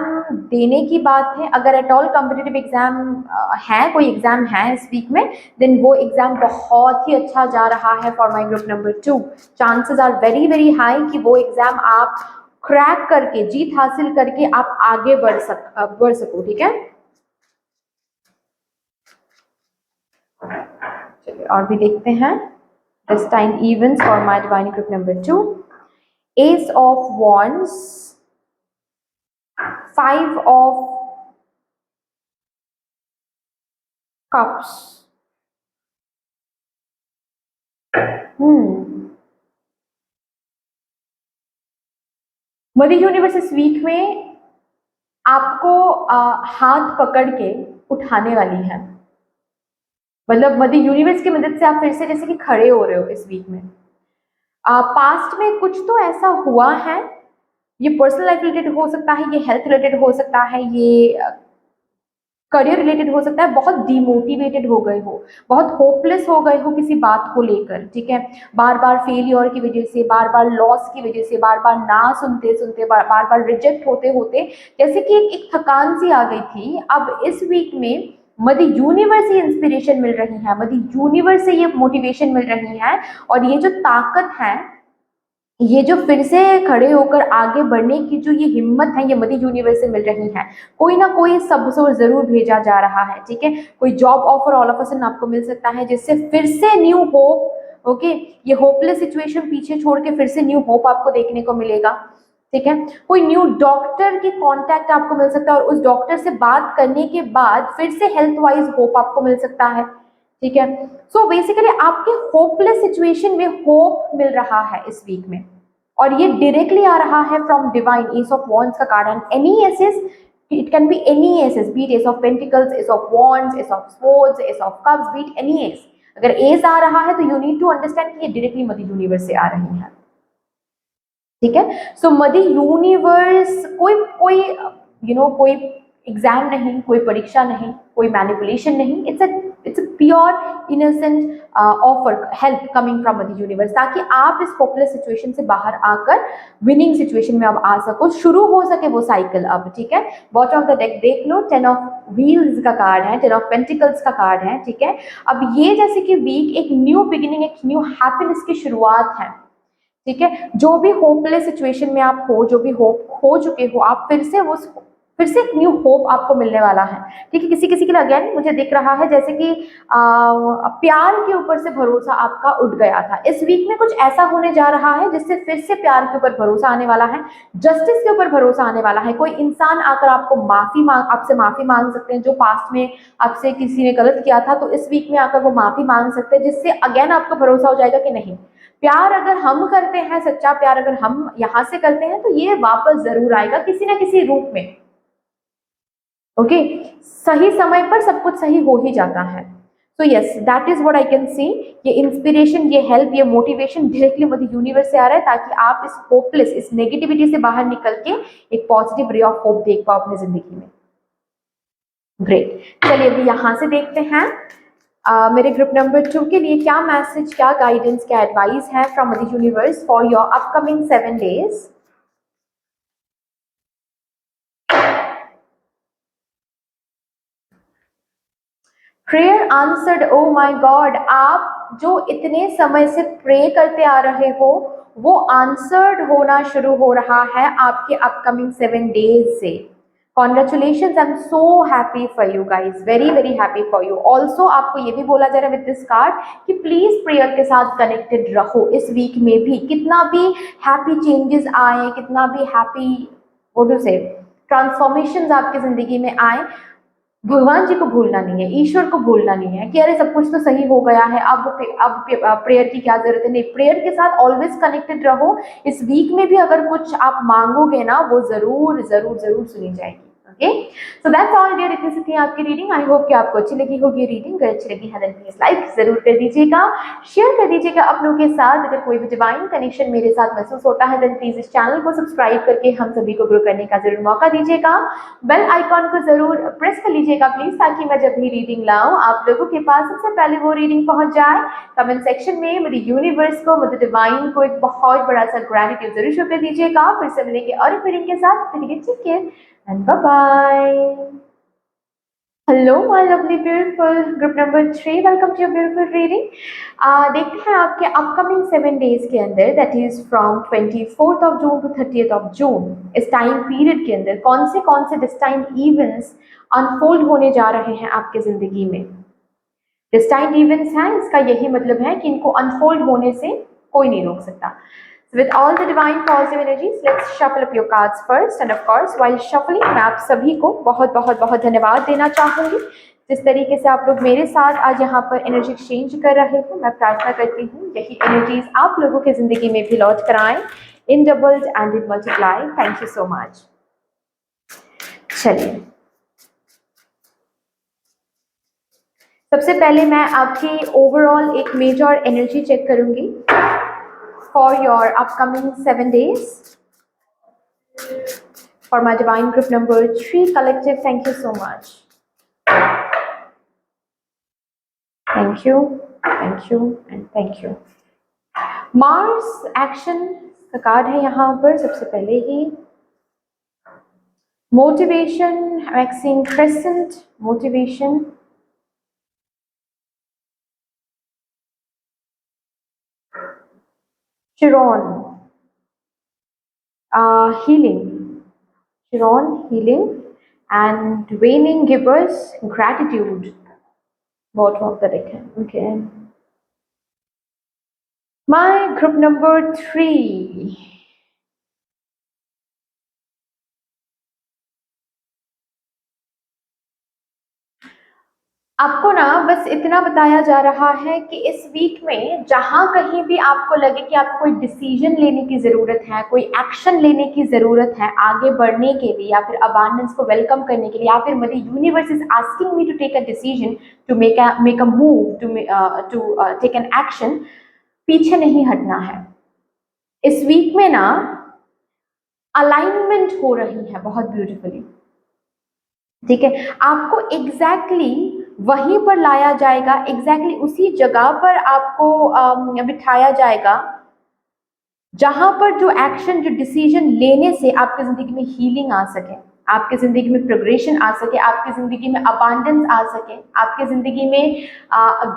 देने की बात है, अगर एट ऑल कॉम्पिटिटिव एग्जाम है, कोई एग्जाम है इस वीक में, देन वो एग्जाम बहुत ही अच्छा जा रहा है for my group number 2। Chances are very very high कि वो एग्जाम आप क्रैक करके, जीत हासिल करके आप आगे बढ़ सको। ठीक है, चलिए और भी देखते हैं। Destined events for my divine group number 2. Ace of Wands, 5 of Cups. Mother universe इस वीक में आपको हाथ पकड़ के उठाने वाली है। मतलब मदर यूनिवर्स की मदद से आप फिर से जैसे कि खड़े हो रहे हो इस वीक में। पास्ट में कुछ तो ऐसा हुआ है, ये पर्सनल लाइफ रिलेटेड हो सकता है, ये हेल्थ रिलेटेड हो सकता है, ये करियर रिलेटेड हो सकता है। बहुत डिमोटिवेटेड हो गए हो, बहुत होपलेस हो गए हो किसी बात को लेकर। ठीक है, बार बार फेलियर की वजह से, बार बार लॉस की वजह से, बार बार ना सुनते सुनते, बार बार रिजेक्ट होते होते जैसे कि एक थकान सी आ गई थी। अब इस वीक में मदर यूनिवर्स से इंस्पिरेशन मिल रही है, मदर यूनिवर्स से ये मोटिवेशन मिल रही है, और ये जो ताकत है, ये जो फिर से खड़े होकर आगे बढ़ने की जो ये हिम्मत है, ये मदर यूनिवर्स से मिल रही है। कोई ना कोई सबसे जरूर भेजा जा रहा है। ठीक है, कोई job offer all of a sudden आपको मिल सकता है, जिससे फिर से न्यू होप। ओके, ये होपलेस सिचुएशन पीछे छोड़ के फिर से न्यू होप आपको देखने को मिलेगा। ठीक है, कोई न्यू डॉक्टर की कांटेक्ट आपको मिल सकता है, और उस डॉक्टर से बात करने के बाद फिर से हेल्थ वाइज होप आपको मिल सकता है। ठीक है, सो बेसिकली आपके होपलेस सिचुएशन में होप मिल रहा है इस वीक में, और ये डायरेक्टली आ रहा है from divine. Ace of wands का card, and any aces, it can be any aces, be it ace of pentacles, ace of wands, ace of swords, ace of cups, be it any ace. अगर ace आ रहा है तो you need to understand कि ये directly mother universe से आ रही है। ठीक है, सो मदर यूनिवर्स कोई कोई कोई एग्जाम नहीं, कोई परीक्षा नहीं, कोई मैनिपुलेशन नहीं, it's a pure innocent offer, help coming from mother universe, ताकि आप इस होपलेस सिचुएशन से बाहर आकर विनिंग सिचुएशन में अब आ सको, शुरू हो सके वो साइकिल अब। ठीक है, बॉटम ऑफ द डेक देख लो, 10 ऑफ व्हील्स का कार्ड है, 10 ऑफ पेंटिकल्स का कार्ड है। ठीक है, अब ये जैसे कि वीक एक न्यू बिगिनिंग, एक न्यू हैप्पीनेस की शुरुआत है। ठीक है, जो भी होपलेस सिचुएशन में आप हो, जो भी होप खो चुके हो, आप फिर से एक न्यू होप आपको मिलने वाला है। ठीक है, किसी किसी के लिए अगेन मुझे दिख रहा है जैसे कि प्यार के ऊपर से भरोसा आपका उठ गया था। इस वीक में कुछ ऐसा होने जा रहा है जिससे फिर से प्यार के ऊपर भरोसा आने वाला है, जस्टिस के ऊपर भरोसा आने वाला है। कोई इंसान आकर आपसे माफी मांग सकते हैं, जो पास्ट में आपसे किसी ने गलत किया था, तो इस वीक में आकर वो माफी मांग सकते हैं, जिससे अगेन आपको भरोसा हो जाएगा कि नहीं, प्यार अगर हम करते हैं, सच्चा प्यार अगर हम यहाँ से करते हैं, तो ये वापस जरूर आएगा किसी ना किसी रूप में। ओके, सही समय पर सब कुछ सही हो ही जाता है। So yes, that is what I can see. ये इंस्पिरेशन, ये हेल्प, ये मोटिवेशन डायरेक्टली मदर यूनिवर्स से आ रहा है, ताकि आप इस होपलेस, इस नेगेटिविटी से बाहर निकल के एक पॉजिटिव रे ऑफ होप देख पाओ अपनी जिंदगी में। ग्रेट, चलिए अभी यहाँ से देखते हैं मेरे ग्रुप नंबर 2 के लिए क्या मैसेज, क्या गाइडेंस, क्या एडवाइस है from mother universe for your upcoming 7 days. Prayer answered, oh my God, आप जो इतने समय से प्रे करते आ रहे हो वो आंसर्ड होना शुरू हो रहा है आपके अपकमिंग 7 days से। Congratulation, I am so happy for you guys, very very happy for you. Also आपको ये भी बोला जा रहा है विद दिस कार्ड कि प्लीज प्रेयर के साथ कनेक्टेड रहो इस वीक में भी। कितना भी हैप्पी चेंजेस आए, कितना भी हैप्पी व्हाट डू से ट्रांसफॉर्मेशंस आपकी जिंदगी में आए, भगवान जी को भूलना नहीं है, ईश्वर को भूलना नहीं है कि अरे सब कुछ तो सही हो गया है, अब प्रेयर की क्या जरूरत है। नहीं, प्रेयर के साथ ऑलवेज कनेक्टेड रहो। इस वीक में भी अगर कुछ आप मांगोगे ना वो जरूर जरूर जरूर सुनी जाएगी। Okay, so that's all dear, इतनी सी थी आपकी रीडिंग। आई होप कि आपको अच्छी लगी होगी रीडिंग। अगर अच्छी लगी है देन प्लीज लाइक जरूर कर दीजिएगा, शेयर कर दीजिएगा अपनों के साथ। अगर कोई भी डिवाइन कनेक्शन मेरे साथ महसूस होता है देन प्लीज इस चैनल को सब्सक्राइब करके हम सभी को ग्रो करने का जरूर मौका दीजिएगा। बेल आइकॉन को जरूर प्रेस कर लीजिएगा प्लीज, ताकि मैं जब भी रीडिंग लाऊं आप लोगों के पास सबसे पहले वो रीडिंग पहुंच जाए। कमेंट सेक्शन में मुझे यूनिवर्स को, मुझे डिवाइन को एक बहुत बड़ा सा ग्रेटिट्यूड जरूर शो कर दीजिएगा। फिर से मिलेंगे और एक रीडिंग के साथ। Take care and bye-bye. Hello my lovely beautiful group number 3, welcome to your beautiful reading. देखते हैं आपके upcoming 7 days के अंदर, that is from 24th of June to 30th of June, इस टाइम पीरियड के अंदर कौन से destined events unfold होने जा रहे हैं आपके जिंदगी में। destined events हैं, इसका यही मतलब है कि इनको unfold होने से कोई नहीं रोक सकता। With all the divine positive energies, let's shuffle up your cards first, and of course while shuffling मैं आप सभी को बहुत बहुत बहुत धन्यवाद देना चाहूंगी जिस तरीके से आप लोग मेरे साथ आज यहाँ पर एनर्जी एक्सचेंज कर रहे हो। मैं प्रार्थना करती हूँ यही एनर्जीज आप लोगों के जिंदगी में भी लौट कर आए in doubled and in multiply. Thank you so much. चलिए, सबसे पहले मैं आपकी ओवरऑल एक मेजर एनर्जी चेक करूंगी for your upcoming 7 days. For my divine group number 3 collective, thank you so much. Thank you, and thank you. Mars action का card है यहाँ पर सबसे पहले ही। Motivation, Maxine Crescent, motivation. Chiron, healing. Chiron, healing, and waning givers, gratitude. Bottom of the deck. Okay. My group number 3. आपको ना बस इतना बताया जा रहा है कि इस वीक में जहां कहीं भी आपको लगे कि आपको कोई डिसीजन लेने की जरूरत है, कोई एक्शन लेने की जरूरत है आगे बढ़ने के लिए, या फिर अबांडेंस को वेलकम करने के लिए, या फिर मुझे universe is asking me to take a decision, to make a move, to take an action, पीछे नहीं हटना है। इस वीक में ना अलाइनमेंट हो रही है बहुत ब्यूटीफुली, ठीक है। आपको एग्जैक्टली वहीं पर लाया जाएगा, एग्जैक्टली उसी जगह पर आपको बिठाया जाएगा जहां पर जो एक्शन, जो डिसीजन लेने से आपकी जिंदगी में हीलिंग आ सके, आपकी जिंदगी में प्रोग्रेशन आ सके, आपकी जिंदगी में अबांडेंस आ सके, आपकी जिंदगी में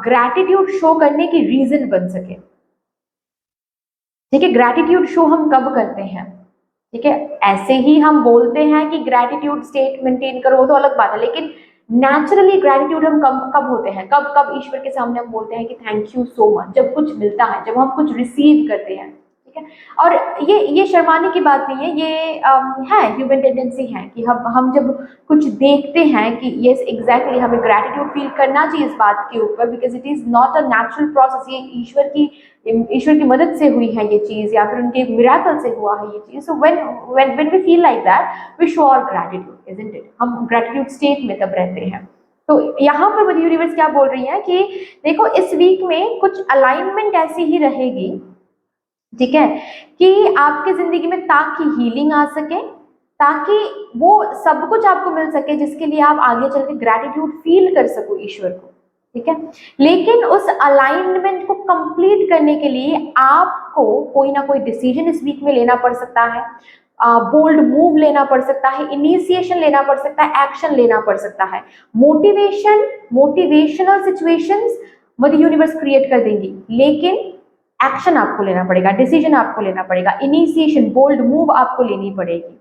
ग्रैटिट्यूड शो करने की रीजन बन सके। ठीक है, ग्रैटिट्यूड शो हम कब करते हैं? ठीक है, ऐसे ही हम बोलते हैं कि ग्रैटिट्यूड स्टेट मेंटेन करो, वो तो अलग बात है, लेकिन नेचुरली ग्रैटिट्यूड हम कब होते हैं, कब ईश्वर के सामने हम बोलते हैं कि थैंक यू सो मच, जब कुछ मिलता है, जब हम कुछ रिसीव करते हैं। ठीक है, और ये शर्माने की बात नहीं है, ये है ह्यूमन टेंडेंसी है कि हम जब कुछ देखते हैं कि यस एग्जैक्टली हमें ग्रैटिट्यूड फील करना चाहिए इस बात के ऊपर, because it is not a natural process, ये ईश्वर की मदद से हुई है ये चीज, या फिर उनके मिरेकल से हुआ है ये चीज। So when we feel like that we show our gratitude, isn't it? हम ग्रैटिट्यूड स्टेट में तब रहते हैं। तो यहाँ पर मदर यूनिवर्स क्या बोल रही है कि देखो इस वीक में कुछ अलाइनमेंट ऐसी ही रहेगी, ठीक है, कि आपकी जिंदगी में ताकि हीलिंग आ सके, ताकि वो सब कुछ आपको मिल सके जिसके लिए आप आगे चल के ग्रैटिट्यूड फील कर सको ईश्वर को। ठीक है, लेकिन उस अलाइनमेंट को कंप्लीट करने के लिए आपको कोई ना कोई डिसीजन इस वीक में लेना पड़ सकता है, बोल्ड मूव लेना पड़ सकता है, इनिशिएशन लेना पड़ सकता है, एक्शन लेना पड़ सकता है। Motivational situations mother universe create कर देंगी, लेकिन एक्शन आपको लेना पड़ेगा, डिसीजन आपको लेना पड़ेगा, इनिशिएशन बोल्ड मूव आपको लेनी पड़ेगी,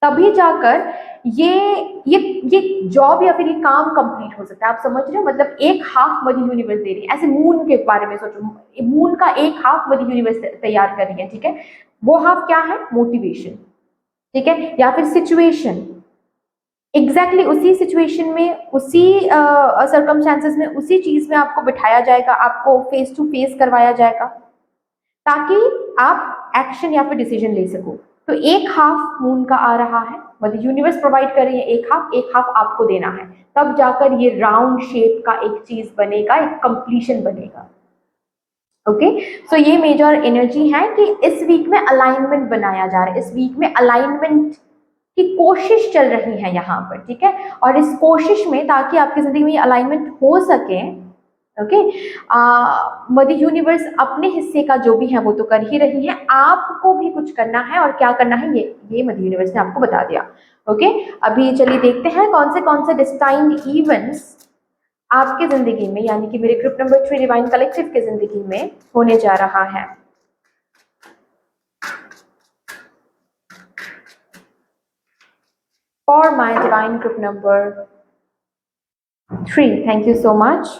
तभी जाकर ये जॉब या फिर ये काम कंप्लीट हो सकता है। आप समझ रहे हो, मतलब एक हाफ मदर यूनिवर्स दे रही है। ऐसे मून के बारे में सोचो, मून का एक हाफ मदर यूनिवर्स तैयार कर रही है, ठीक है। वो हाफ क्या है? मोटिवेशन, ठीक है, या फिर सिचुएशन। एग्जैक्टली उसी सिचुएशन में, उसी सर्कमस्टांसेस में, उसी चीज में आपको बिठाया जाएगा, आपको फेस टू फेस करवाया जाएगा, ताकि आप एक्शन या फिर डिसीजन ले सको। तो एक हाफ मून का आ रहा है, मतलब यूनिवर्स प्रोवाइड कर रही है एक हाफ आपको देना है, तब जाकर ये राउंड शेप का एक चीज बनेगा, एक कंप्लीशन बनेगा। ओके, सो ये मेजर एनर्जी है कि इस वीक में अलाइनमेंट बनाया जा रहा है, इस वीक में अलाइनमेंट की कोशिश चल रही है यहाँ पर, ठीक है। और इस कोशिश में, ताकि आपकी जिंदगी में अलाइनमेंट हो सके, ओके, मदर यूनिवर्स अपने हिस्से का जो भी है वो तो कर ही रही है, आपको भी कुछ करना है, और क्या करना है ये मदर यूनिवर्स ने आपको बता दिया। ओके, अभी चलिए देखते हैं कौन से डिस्टाइन्ड इवेंट्स आपके जिंदगी में, यानी कि मेरे ग्रुप नंबर 3 डिवाइन कलेक्टिव के जिंदगी में होने जा रहा है। For my divine group number 3, thank you so much.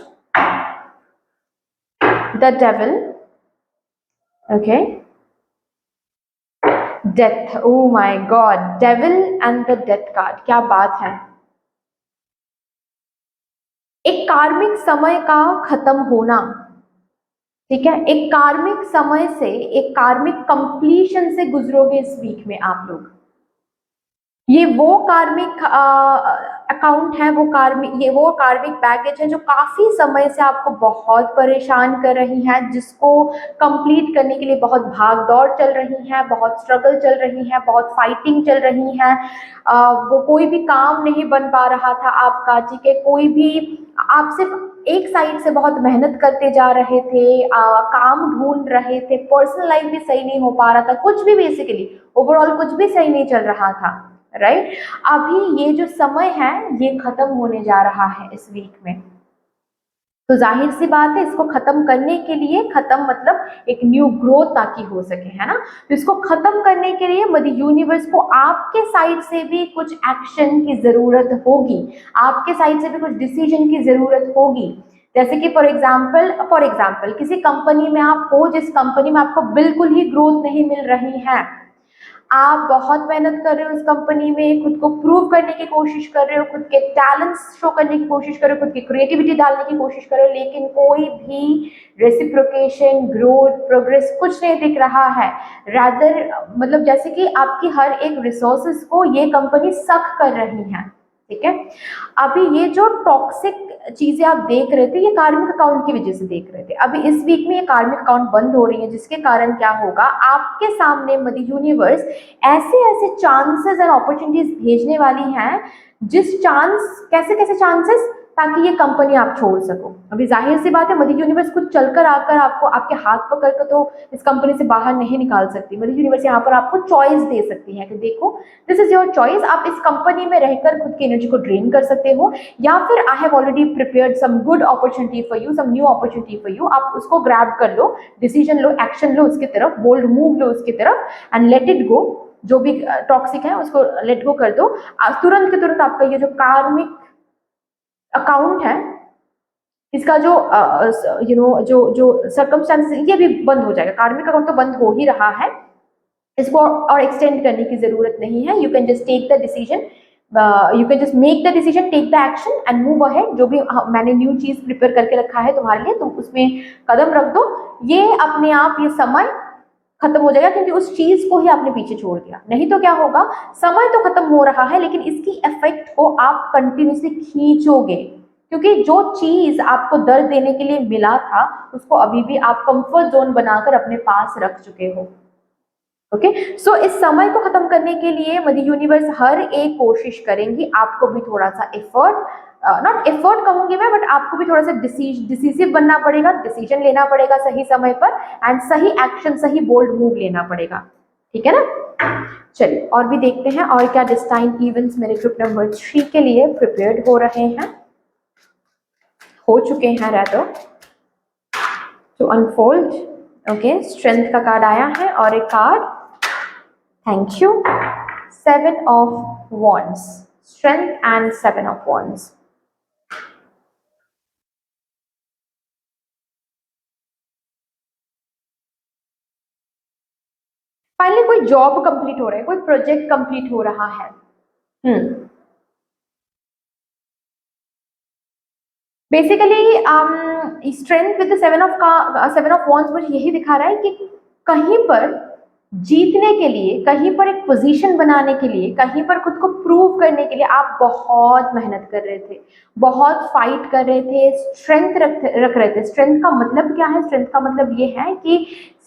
The devil, okay, death, oh my god, devil and the death card, क्या बात है। एक कार्मिक समय का खत्म होना, ठीक है, एक कार्मिक समय से, एक कार्मिक कंप्लीशन से गुजरोगे इस वीक में आप लोग। ये वो कार्मिक अकाउंट है, वो कार्मिक बैगेज है जो काफी समय से आपको बहुत परेशान कर रही है, जिसको कंप्लीट करने के लिए बहुत भाग दौड़ चल रही है, बहुत स्ट्रगल चल रही है, बहुत फाइटिंग चल रही है। वो कोई भी काम नहीं बन पा रहा था आपका, ठीक है, कोई भी, आप सिर्फ एक साइड से बहुत मेहनत करते जा रहे थे, काम ढूंढ रहे थे, पर्सनल लाइफ भी सही नहीं हो पा रहा था, कुछ भी, बेसिकली ओवरऑल कुछ भी सही नहीं चल रहा था, राइट। अभी ये जो समय है ये खत्म होने जा रहा है इस वीक में, तो जाहिर सी बात है इसको खत्म करने के लिए, खत्म मतलब एक न्यू ग्रोथ ताकि हो सके, है ना। तो इसको खत्म करने के लिए मदर यूनिवर्स को आपके साइड से भी कुछ एक्शन की जरूरत होगी, आपके साइड से भी कुछ डिसीजन की जरूरत होगी। जैसे कि फॉर एग्जाम्पल किसी कंपनी में आप हो, जिस कंपनी में आपको बिल्कुल ही ग्रोथ नहीं मिल रही है, आप बहुत मेहनत कर रहे हो इस कंपनी में, खुद को प्रूव करने की कोशिश कर रहे हो, खुद के टैलेंट्स शो करने की कोशिश कर रहे हो, खुद की क्रिएटिविटी डालने की कोशिश कर रहे हो, लेकिन कोई भी रेसिप्रोकेशन, ग्रोथ, प्रोग्रेस कुछ नहीं दिख रहा है। रादर मतलब जैसे कि आपकी हर एक रिसोर्सेज को ये कंपनी सक कर रही है, ठीक है। अभी ये जो टॉक्सिक चीजें आप देख रहे थे, ये कार्मिक अकाउंट की वजह से देख रहे थे। अभी इस वीक में ये कार्मिक अकाउंट बंद हो रही है, जिसके कारण क्या होगा, आपके सामने मदर यूनिवर्स ऐसे ऐसे चांसेस एंड अपॉर्चुनिटीज भेजने वाली हैं, जिस चांस, कैसे कैसे चांसेस, ताकि ये कंपनी आप छोड़ सको। अभी जाहिर सी बात है मदर यूनिवर्स खुद चलकर आकर आपको आपके हाथ पकड़ कर तो इस कंपनी से बाहर नहीं निकाल सकती। मदर यूनिवर्स यहाँ पर आपको चॉइस दे सकती है कि देखो दिस इज योर चॉइस, आप इस कंपनी में रहकर खुद की एनर्जी को ड्रेन कर सकते हो, या फिर I have already prepared some good opportunity for you, some new opportunity for you, आप उसको ग्रैब कर लो, डिसीजन लो, एक्शन लो उसकी तरफ, बोल्ड मूव लो उसकी तरफ, एंड लेट इट गो। जो भी टॉक्सिक है उसको लेट गो कर दो। तुरंत के तुरंत आपका ये जो कार्मिक अकाउंट है, इसका जो जो सर्कमस्टेंसेस, ये भी बंद हो जाएगा। कार्मिक अकाउंट तो बंद हो ही रहा है, इसको और एक्सटेंड करने की जरूरत नहीं है। You can just take the decision, you can just make the decision, take the action and move ahead. जो भी मैंने न्यू चीज प्रिपेयर करके रखा है तुम्हारे लिए, तुम उसमें कदम रख दो। ये अपने आप ये समय खत्म हो जाएगा, क्योंकि उस चीज को ही आपने पीछे छोड़ दिया। नहीं तो क्या होगा, समय तो खत्म हो रहा है, लेकिन इसकी इफेक्ट को आप कंटिन्यूसली खींचोगे, क्योंकि जो चीज आपको दर्द देने के लिए मिला था, उसको अभी भी आप कंफर्ट जोन बनाकर अपने पास रख चुके हो। ओके, सो इस समय को खत्म करने के लिए मदर यूनिवर्स हर एक कोशिश करेंगी। आपको भी थोड़ा सा एफर्ट, नॉट एफर्ट कहूंगी मैं, बट आपको भी थोड़ा सा डिसीसिव बनना पड़ेगा, डिसीजन लेना पड़ेगा सही समय पर, एंड सही एक्शन, सही बोल्ड मूव लेना पड़ेगा, ठीक है ना। चलिए और भी देखते हैं और क्या डिस्टाइन इवेंट्स मेरे ग्रुप नंबर 3 के लिए प्रिपेयर्ड हो रहे हैं, हो चुके हैं rather. To unfold. Okay, strength का कार्ड आया है और एक card, thank you, 7 of wands, strength and 7 of wands. Finally कोई जॉब कंप्लीट हो रहा है, कोई प्रोजेक्ट कंप्लीट हो रहा है। Basically strength with 7 of wands मुझे यही दिखा रहा है कि कहीं पर जीतने के लिए, कहीं पर एक पोजीशन बनाने के लिए, कहीं पर खुद को प्रूव करने के लिए आप बहुत मेहनत कर रहे थे, बहुत फाइट कर रहे थे, स्ट्रेंथ रख रहे थे। स्ट्रेंथ का मतलब क्या है? स्ट्रेंथ का मतलब ये है कि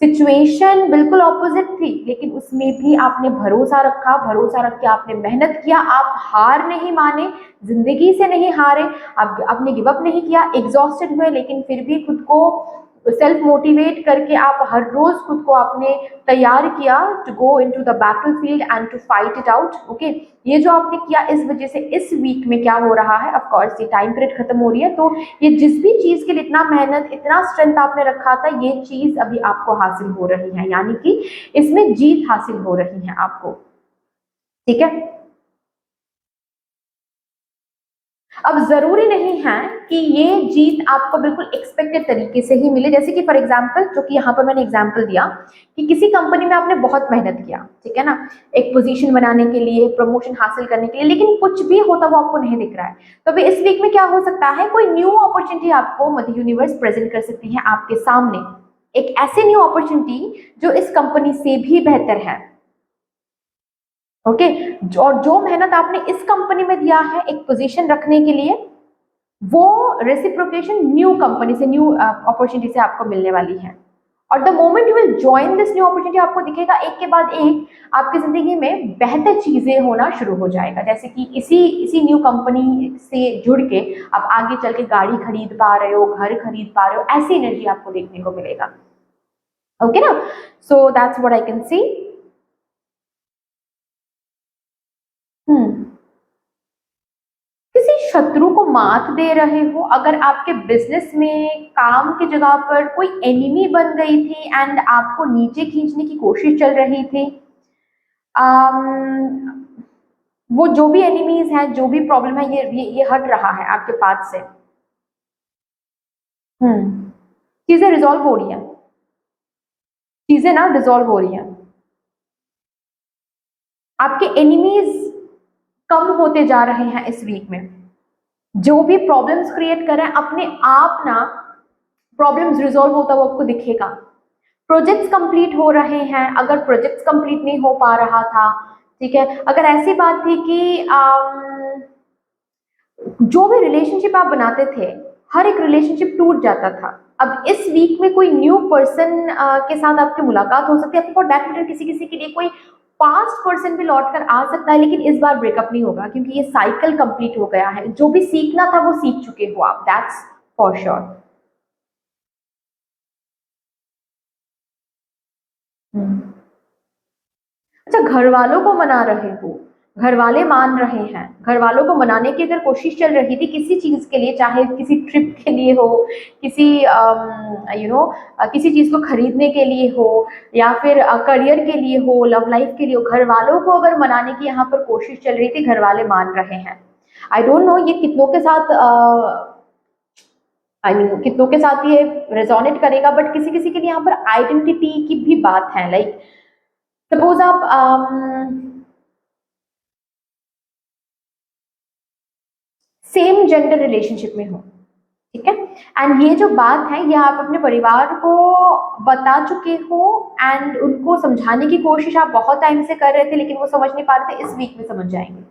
सिचुएशन बिल्कुल ऑपोजिट थी, लेकिन उसमें भी आपने भरोसा रखा, भरोसा रख के आपने मेहनत किया, आप हार नहीं माने, जिंदगी से नहीं हारे, आपने गिव अप नहीं किया, एग्जॉस्टेड हुए, लेकिन फिर भी खुद को सेल्फ मोटिवेट करके आप हर रोज खुद को आपने तैयार किया to go into the battlefield and to fight it out. Okay, ये जो आपने किया, इस वजह से इस वीक में क्या हो रहा है, ऑफ कोर्स ये टाइम पीरियड खत्म हो रही है, तो ये जिस भी चीज के लिए इतना मेहनत, इतना स्ट्रेंथ आपने रखा था, ये चीज अभी आपको हासिल हो रही है, यानी कि इसमें जीत हासिल हो रही है आपको। ठीक है, अब जरूरी नहीं है कि ये जीत आपको बिल्कुल एक्सपेक्टेड तरीके से ही मिले। जैसे कि फॉर एग्जांपल, जो कि यहाँ पर मैंने एग्जांपल दिया कि किसी कंपनी में आपने बहुत मेहनत किया, ठीक है ना, एक पोजीशन बनाने के लिए, प्रमोशन हासिल करने के लिए, लेकिन कुछ भी होता वो आपको नहीं दिख रहा है। तो अभी इस वीक में क्या हो सकता है, कोई न्यू अपॉर्चुनिटी आपको मदर यूनिवर्स प्रेजेंट कर सकती है आपके सामने, एक ऐसी न्यू अपॉर्चुनिटी जो इस कंपनी से भी बेहतर है। ओके, और जो मेहनत आपने इस कंपनी में दिया है एक पोजीशन रखने के लिए, वो रेसिप्रोकेशन न्यू कंपनी से, न्यू अपॉर्चुनिटी से आपको मिलने वाली है। और the moment you will join this new opportunity, आपको दिखेगा एक के बाद एक आपकी जिंदगी में बेहतर चीजें होना शुरू हो जाएगा। जैसे कि इसी इसी न्यू कंपनी से जुड़ के आप आगे चल के गाड़ी खरीद पा रहे हो, घर खरीद पा रहे हो, ऐसी एनर्जी आपको देखने को मिलेगा। ओके ना, so that's what I can see. किसी शत्रु को मात दे रहे हो, अगर आपके बिजनेस में, काम की जगह पर कोई एनिमी बन गई थी एंड आपको नीचे खींचने की कोशिश चल रही थी, um, वो जो भी एनिमीज है, जो भी प्रॉब्लम है, ये हट रहा है आपके पास से। चीजें रिजॉल्व हो रही हैं, चीजें ना रिजॉल्व हो रही हैं, आपके एनिमीज कम होते जा रहे हैं इस वीक में। जो भी प्रॉब्लम्स क्रिएट कर रहे हैं, अपने आप ना प्रॉब्लम्स रिजॉल्व होता हुआ आपको दिखेगा। प्रोजेक्ट्स कंप्लीट हो रहे हैं, अगर प्रोजेक्ट्स कंप्लीट नहीं हो पा रहा था, ठीक है, अगर ऐसी बात थी कि जो भी रिलेशनशिप आप बनाते थे, हर एक रिलेशनशिप टूट जाता था, अब इस वीक में कोई न्यू पर्सन के साथ आपकी मुलाकात हो सकती है। फॉर दैट मैटर किसी किसी के लिए कोई पास्ट पर्सन भी लौट कर आ सकता है, लेकिन इस बार ब्रेकअप नहीं होगा, क्योंकि ये साइकिल कंप्लीट हो गया है। जो भी सीखना था वो सीख चुके हो आप, दैट्स फॉर श्योर। अच्छा, घर वालों को मना रहे हो, घर वाले मान रहे हैं, घर वालों को मनाने की अगर कोशिश चल रही थी किसी चीज के लिए, चाहे किसी ट्रिप के लिए हो, किसी किसी चीज को खरीदने के लिए हो, या फिर करियर के लिए हो, लव लाइफ के लिए हो, घर वालों को अगर मनाने की यहाँ पर कोशिश चल रही थी, घर वाले मान रहे हैं। आई डोंट नो ये कितनों के साथ, कितनों के साथ ये रेजोनेट करेगा, बट किसी किसी के लिए यहाँ पर आइडेंटिटी की भी बात है। लाइक सपोज आप सेम जेंडर रिलेशनशिप में हो, ठीक है, एंड ये जो बात है ये आप अपने परिवार को बता चुके हो, एंड उनको समझाने की कोशिश आप बहुत टाइम से कर रहे थे, लेकिन वो समझ नहीं पा रहे थे, इस वीक में समझ जाएंगे।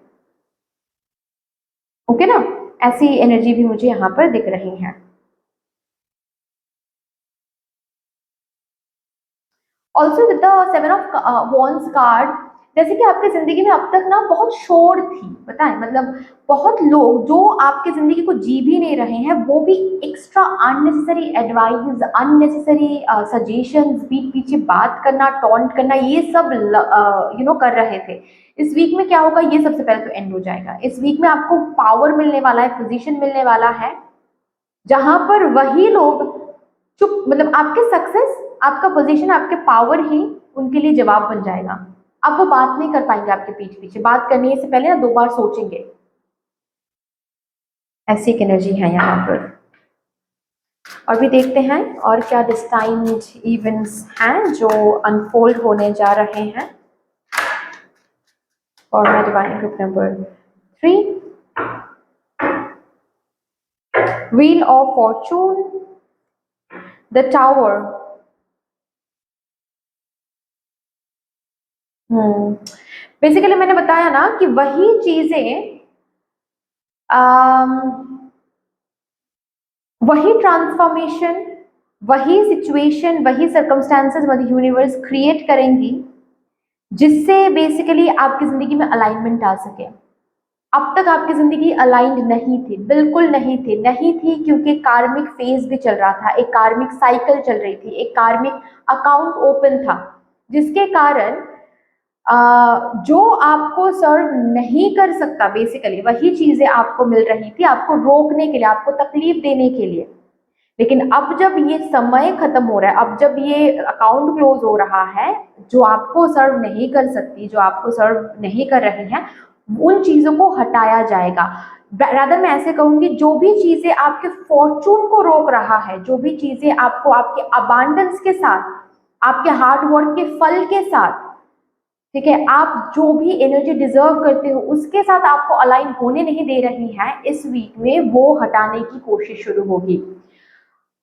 ओके ना, ऐसी एनर्जी भी मुझे यहाँ पर दिख रही है। Also with the 7 of wands card, जैसे कि आपकी जिंदगी में अब तक ना बहुत शोर थी, पता है, मतलब बहुत लोग जो आपकी जिंदगी को जी भी नहीं रहे हैं, वो भी extra unnecessary advice, unnecessary suggestions, बीच पीछे बात करना, टॉन्ट करना, ये सब कर रहे थे। इस वीक में क्या होगा, ये सबसे पहले तो एंड हो जाएगा। इस वीक में आपको पावर मिलने वाला है, पोजीशन मिलने वाला है, जहां पर वही लोग चुप, मतलब आपके सक्सेस, आपका पोजीशन, आपके पावर ही उनके लिए जवाब बन जाएगा। अब वो बात नहीं कर पाएंगे आपके पीठ पीछे, बात करने से पहले ना 2 बार सोचेंगे। ऐसी एक एनर्जी है यहाँ पर। और भी देखते हैं और क्या डिस्टाइम्ड इवेंट्स हैं जो अनफोल्ड होने जा रहे हैं for my divine group number 3। Wheel of Fortune, the tower. Basically मैंने बताया ना कि वही चीजें, वही ट्रांसफॉर्मेशन, वही सिचुएशन, वही सर्कमस्टांसेस मदर यूनिवर्स क्रिएट करेंगी जिससे बेसिकली आपकी जिंदगी में अलाइनमेंट आ सके। अब तक आपकी जिंदगी अलाइंड नहीं थी, बिल्कुल नहीं थी क्योंकि कार्मिक फेज भी चल रहा था, एक कार्मिक साइकिल चल रही थी, एक कार्मिक अकाउंट ओपन था, जिसके कारण जो आपको सर्व नहीं कर सकता, बेसिकली वही चीजें आपको मिल रही थी आपको रोकने के लिए, आपको तकलीफ देने के लिए। लेकिन अब जब ये समय खत्म हो रहा है, अब जब ये अकाउंट क्लोज हो रहा है, जो आपको सर्व नहीं कर सकती, जो आपको सर्व नहीं कर रही हैं, उन चीजों को हटाया जाएगा। रादर मैं ऐसे कहूंगी, जो भी चीजें आपके फॉर्चून को रोक रहा है, जो भी चीजें आपको आपके अबांडेंस के साथ, आपके हार्ड वर्क के फल के साथ, ठीक है, आप जो भी एनर्जी डिजर्व करते हो उसके साथ आपको अलाइन होने नहीं दे रही हैं, इस वीक में वो हटाने की कोशिश शुरू होगी।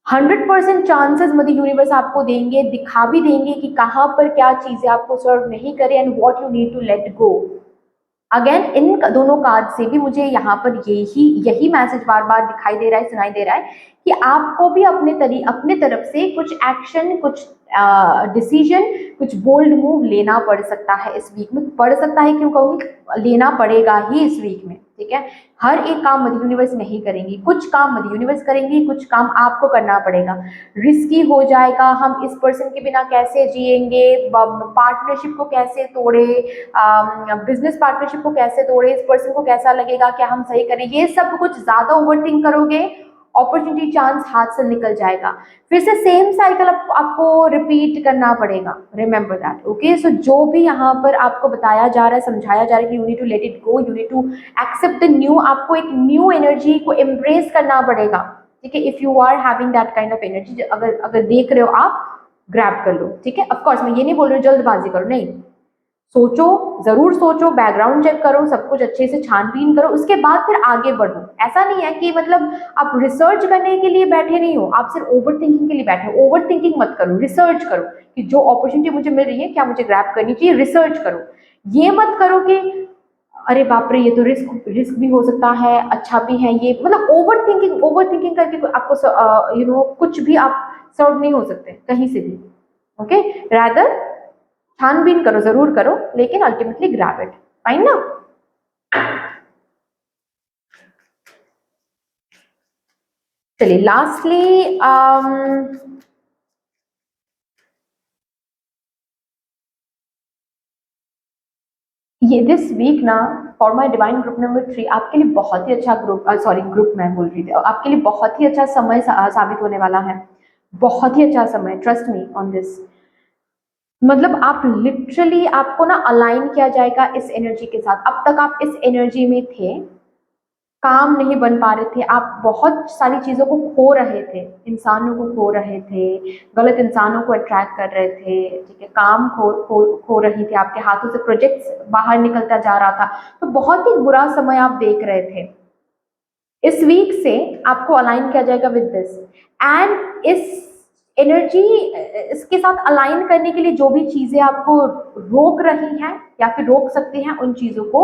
100% चांसेस मदर यूनिवर्स आपको देंगे, दिखा भी देंगे कि कहाँ पर क्या चीजें आपको सर्व नहीं करे and what you need to let go. Again इन दोनों कार्ड से भी मुझे यहाँ पर यही मैसेज बार बार दिखाई दे रहा है, सुनाई दे रहा है कि आपको भी अपने तरफ से कुछ एक्शन, कुछ डिसीजन, कुछ बोल्ड मूव लेना पड़ सकता है इस वीक में। पड़ सकता है क्यों कहूँगी, लेना पड़ेगा ही इस वीक में, ठीक है। हर एक काम मदर यूनिवर्स नहीं करेंगी, कुछ काम मदर यूनिवर्स करेंगी, कुछ काम आपको करना पड़ेगा। रिस्की हो जाएगा, हम इस पर्सन के बिना कैसे जिएंगे, पार्टनरशिप को कैसे तोड़े, बिजनेस पार्टनरशिप को कैसे तोड़े, इस पर्सन को कैसा लगेगा, क्या हम सही करें, ये सब कुछ ज्यादा ओवरथिंक करोगे, अपॉर्चुनिटी चांस हाथ से निकल जाएगा, फिर से सेम साइकिल आपको रिपीट करना पड़ेगा। Remember that, okay. सो जो भी यहाँ पर आपको बताया जा रहा है, समझाया जा रहा है कि you need to let it go, you need to accept the new, आपको एक न्यू एनर्जी को एम्ब्रेस करना पड़ेगा, ठीक है। If you are having that kind of energy, अगर देख रहे हो आप, ग्रैब कर लो, ठीक है। ऑफकोर्स मैं ये नहीं बोल रही हूँ जल्दबाजी करो, नहीं, सोचो, जरूर सोचो, बैकग्राउंड चेक करो, सब कुछ अच्छे से छानबीन करो, उसके बाद फिर आगे बढ़ो। ऐसा नहीं है कि मतलब आप रिसर्च करने के लिए बैठे नहीं हो, आप सिर्फ ओवर थिंकिंग के लिए बैठे हो। ओवर थिंकिंग मत करो, रिसर्च करो कि जो अपॉर्चुनिटी मुझे मिल रही है क्या मुझे ग्रैब करनी चाहिए, रिसर्च करो। ये मत करो कि अरे बाप रे ये तो रिस्क भी हो सकता है, अच्छा भी है ये, मतलब ओवर थिंकिंग करके आपको कुछ भी आप सर्व नहीं हो सकते कहीं से भी, ओके। रादर छानबीन करो, जरूर करो, लेकिन अल्टीमेटली ग्रैब इट, फाइन ना। चलिए लास्टली ये दिस वीक ना for my divine group number 3 आपके लिए बहुत ही अच्छा ग्रुप मैं बोल रही थी, आपके लिए बहुत ही अच्छा समय साबित होने वाला है, बहुत ही अच्छा समय, ट्रस्ट मी ऑन दिस। मतलब आप लिटरली, आपको ना अलाइन किया जाएगा इस एनर्जी के साथ। अब तक आप इस एनर्जी में थे, काम नहीं बन पा रहे थे, आप बहुत सारी चीज़ों को खो रहे थे, इंसानों को खो रहे थे, गलत इंसानों को अट्रैक्ट कर रहे थे, ठीक है, काम खो रही थी, आपके हाथों से प्रोजेक्ट्स बाहर निकलता जा रहा था, तो बहुत ही बुरा समय आप देख रहे थे। इस वीक से आपको अलाइन किया जाएगा विद दिस, एंड इस एनर्जी, इसके साथ अलाइन करने के लिए जो भी चीजें आपको रोक रही हैं या फिर रोक सकती हैं, उन चीजों को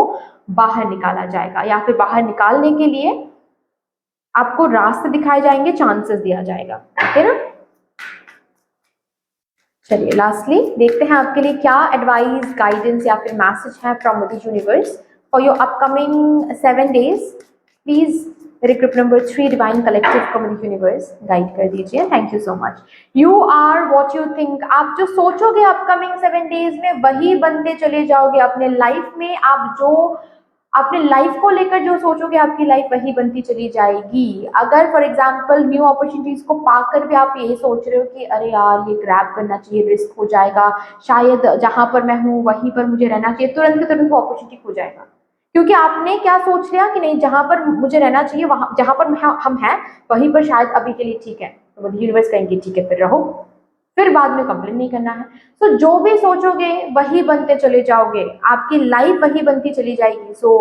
बाहर निकाला जाएगा, या फिर बाहर निकालने के लिए आपको रास्ते दिखाए जाएंगे, चांसेस दिया जाएगा, ठीक है ना। चलिए लास्टली देखते हैं आपके लिए क्या एडवाइस, गाइडेंस या फिर मैसेज है from mother universe for your upcoming 7 days। Please मेरे ग्रुप नंबर 3 डिवाइन कलेक्टिव को मदर यूनिवर्स गाइड कर दीजिए। Thank you so much. You are what you think, आप जो सोचोगे अपकमिंग 7 days में वही बनते चले जाओगे अपने लाइफ में। आप जो आपने लाइफ को लेकर जो सोचोगे आपकी लाइफ वही बनती चली जाएगी। अगर फॉर एग्जांपल न्यू अपॉर्चुनिटीज को पाकर भी आप यही सोच रहे हो कि अरे यार ये ग्रैब करना चाहिए, रिस्क हो जाएगा, शायद जहां पर मैं हूँ वहीं पर मुझे रहना चाहिए, तुरंत के तुरंत वो अपॉर्चुनिटी खो जाएगा। क्योंकि आपने क्या सोच लिया कि नहीं, जहां पर मुझे रहना चाहिए वहां, जहां पर हम हैं वहीं पर शायद अभी के लिए ठीक है, तो यूनिवर्स कहेंगे ठीक है फिर रहो, फिर बाद में कंप्लेन नहीं करना है। सो जो भी सोचोगे वही बनते चले जाओगे, आपकी लाइफ वही बनती चली जाएगी। सो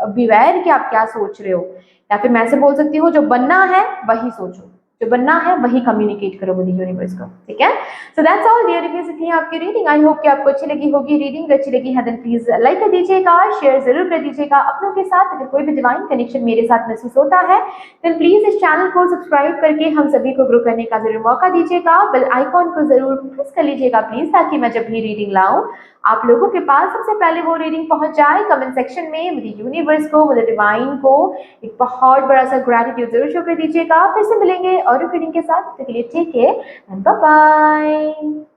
बिवेयर कि आप क्या सोच रहे हो, या फिर मैं ऐसे बोल सकती हूँ जो बनना है वही सोचो, जो बनना है वही कम्युनिकेट करो विद यूनिवर्स को, ठीक है। So that's all dear reviews, इतनी आपकी रीडिंग। आई होप कि आपको अच्छी लगी होगी रीडिंग। अच्छी लगी है देन प्लीज लाइक कर दीजिएगा, शेयर जरूर कर दीजिएगा अपनों के साथ। अगर कोई भी डिवाइन कनेक्शन मेरे साथ महसूस होता है देन प्लीज इस चैनल को सब्सक्राइब करके हम सभी को ग्रो करने का जरूर मौका दीजिएगा। बेल आइकॉन को जरूर प्रेस कर लीजिएगा प्लीज, ताकि मैं जब भी रीडिंग लाऊं आप लोगों के पास सबसे पहले वो रीडिंग पहुंच जाए। कमेंट सेक्शन में मुझे यूनिवर्स को, मुझे डिवाइन को एक बहुत बड़ा सा ग्रैटिट्यूड जरूर शो कर दीजिएगा। फिर से मिलेंगे और रीडिंग के साथ, तब तक के लिए take care and bye bye.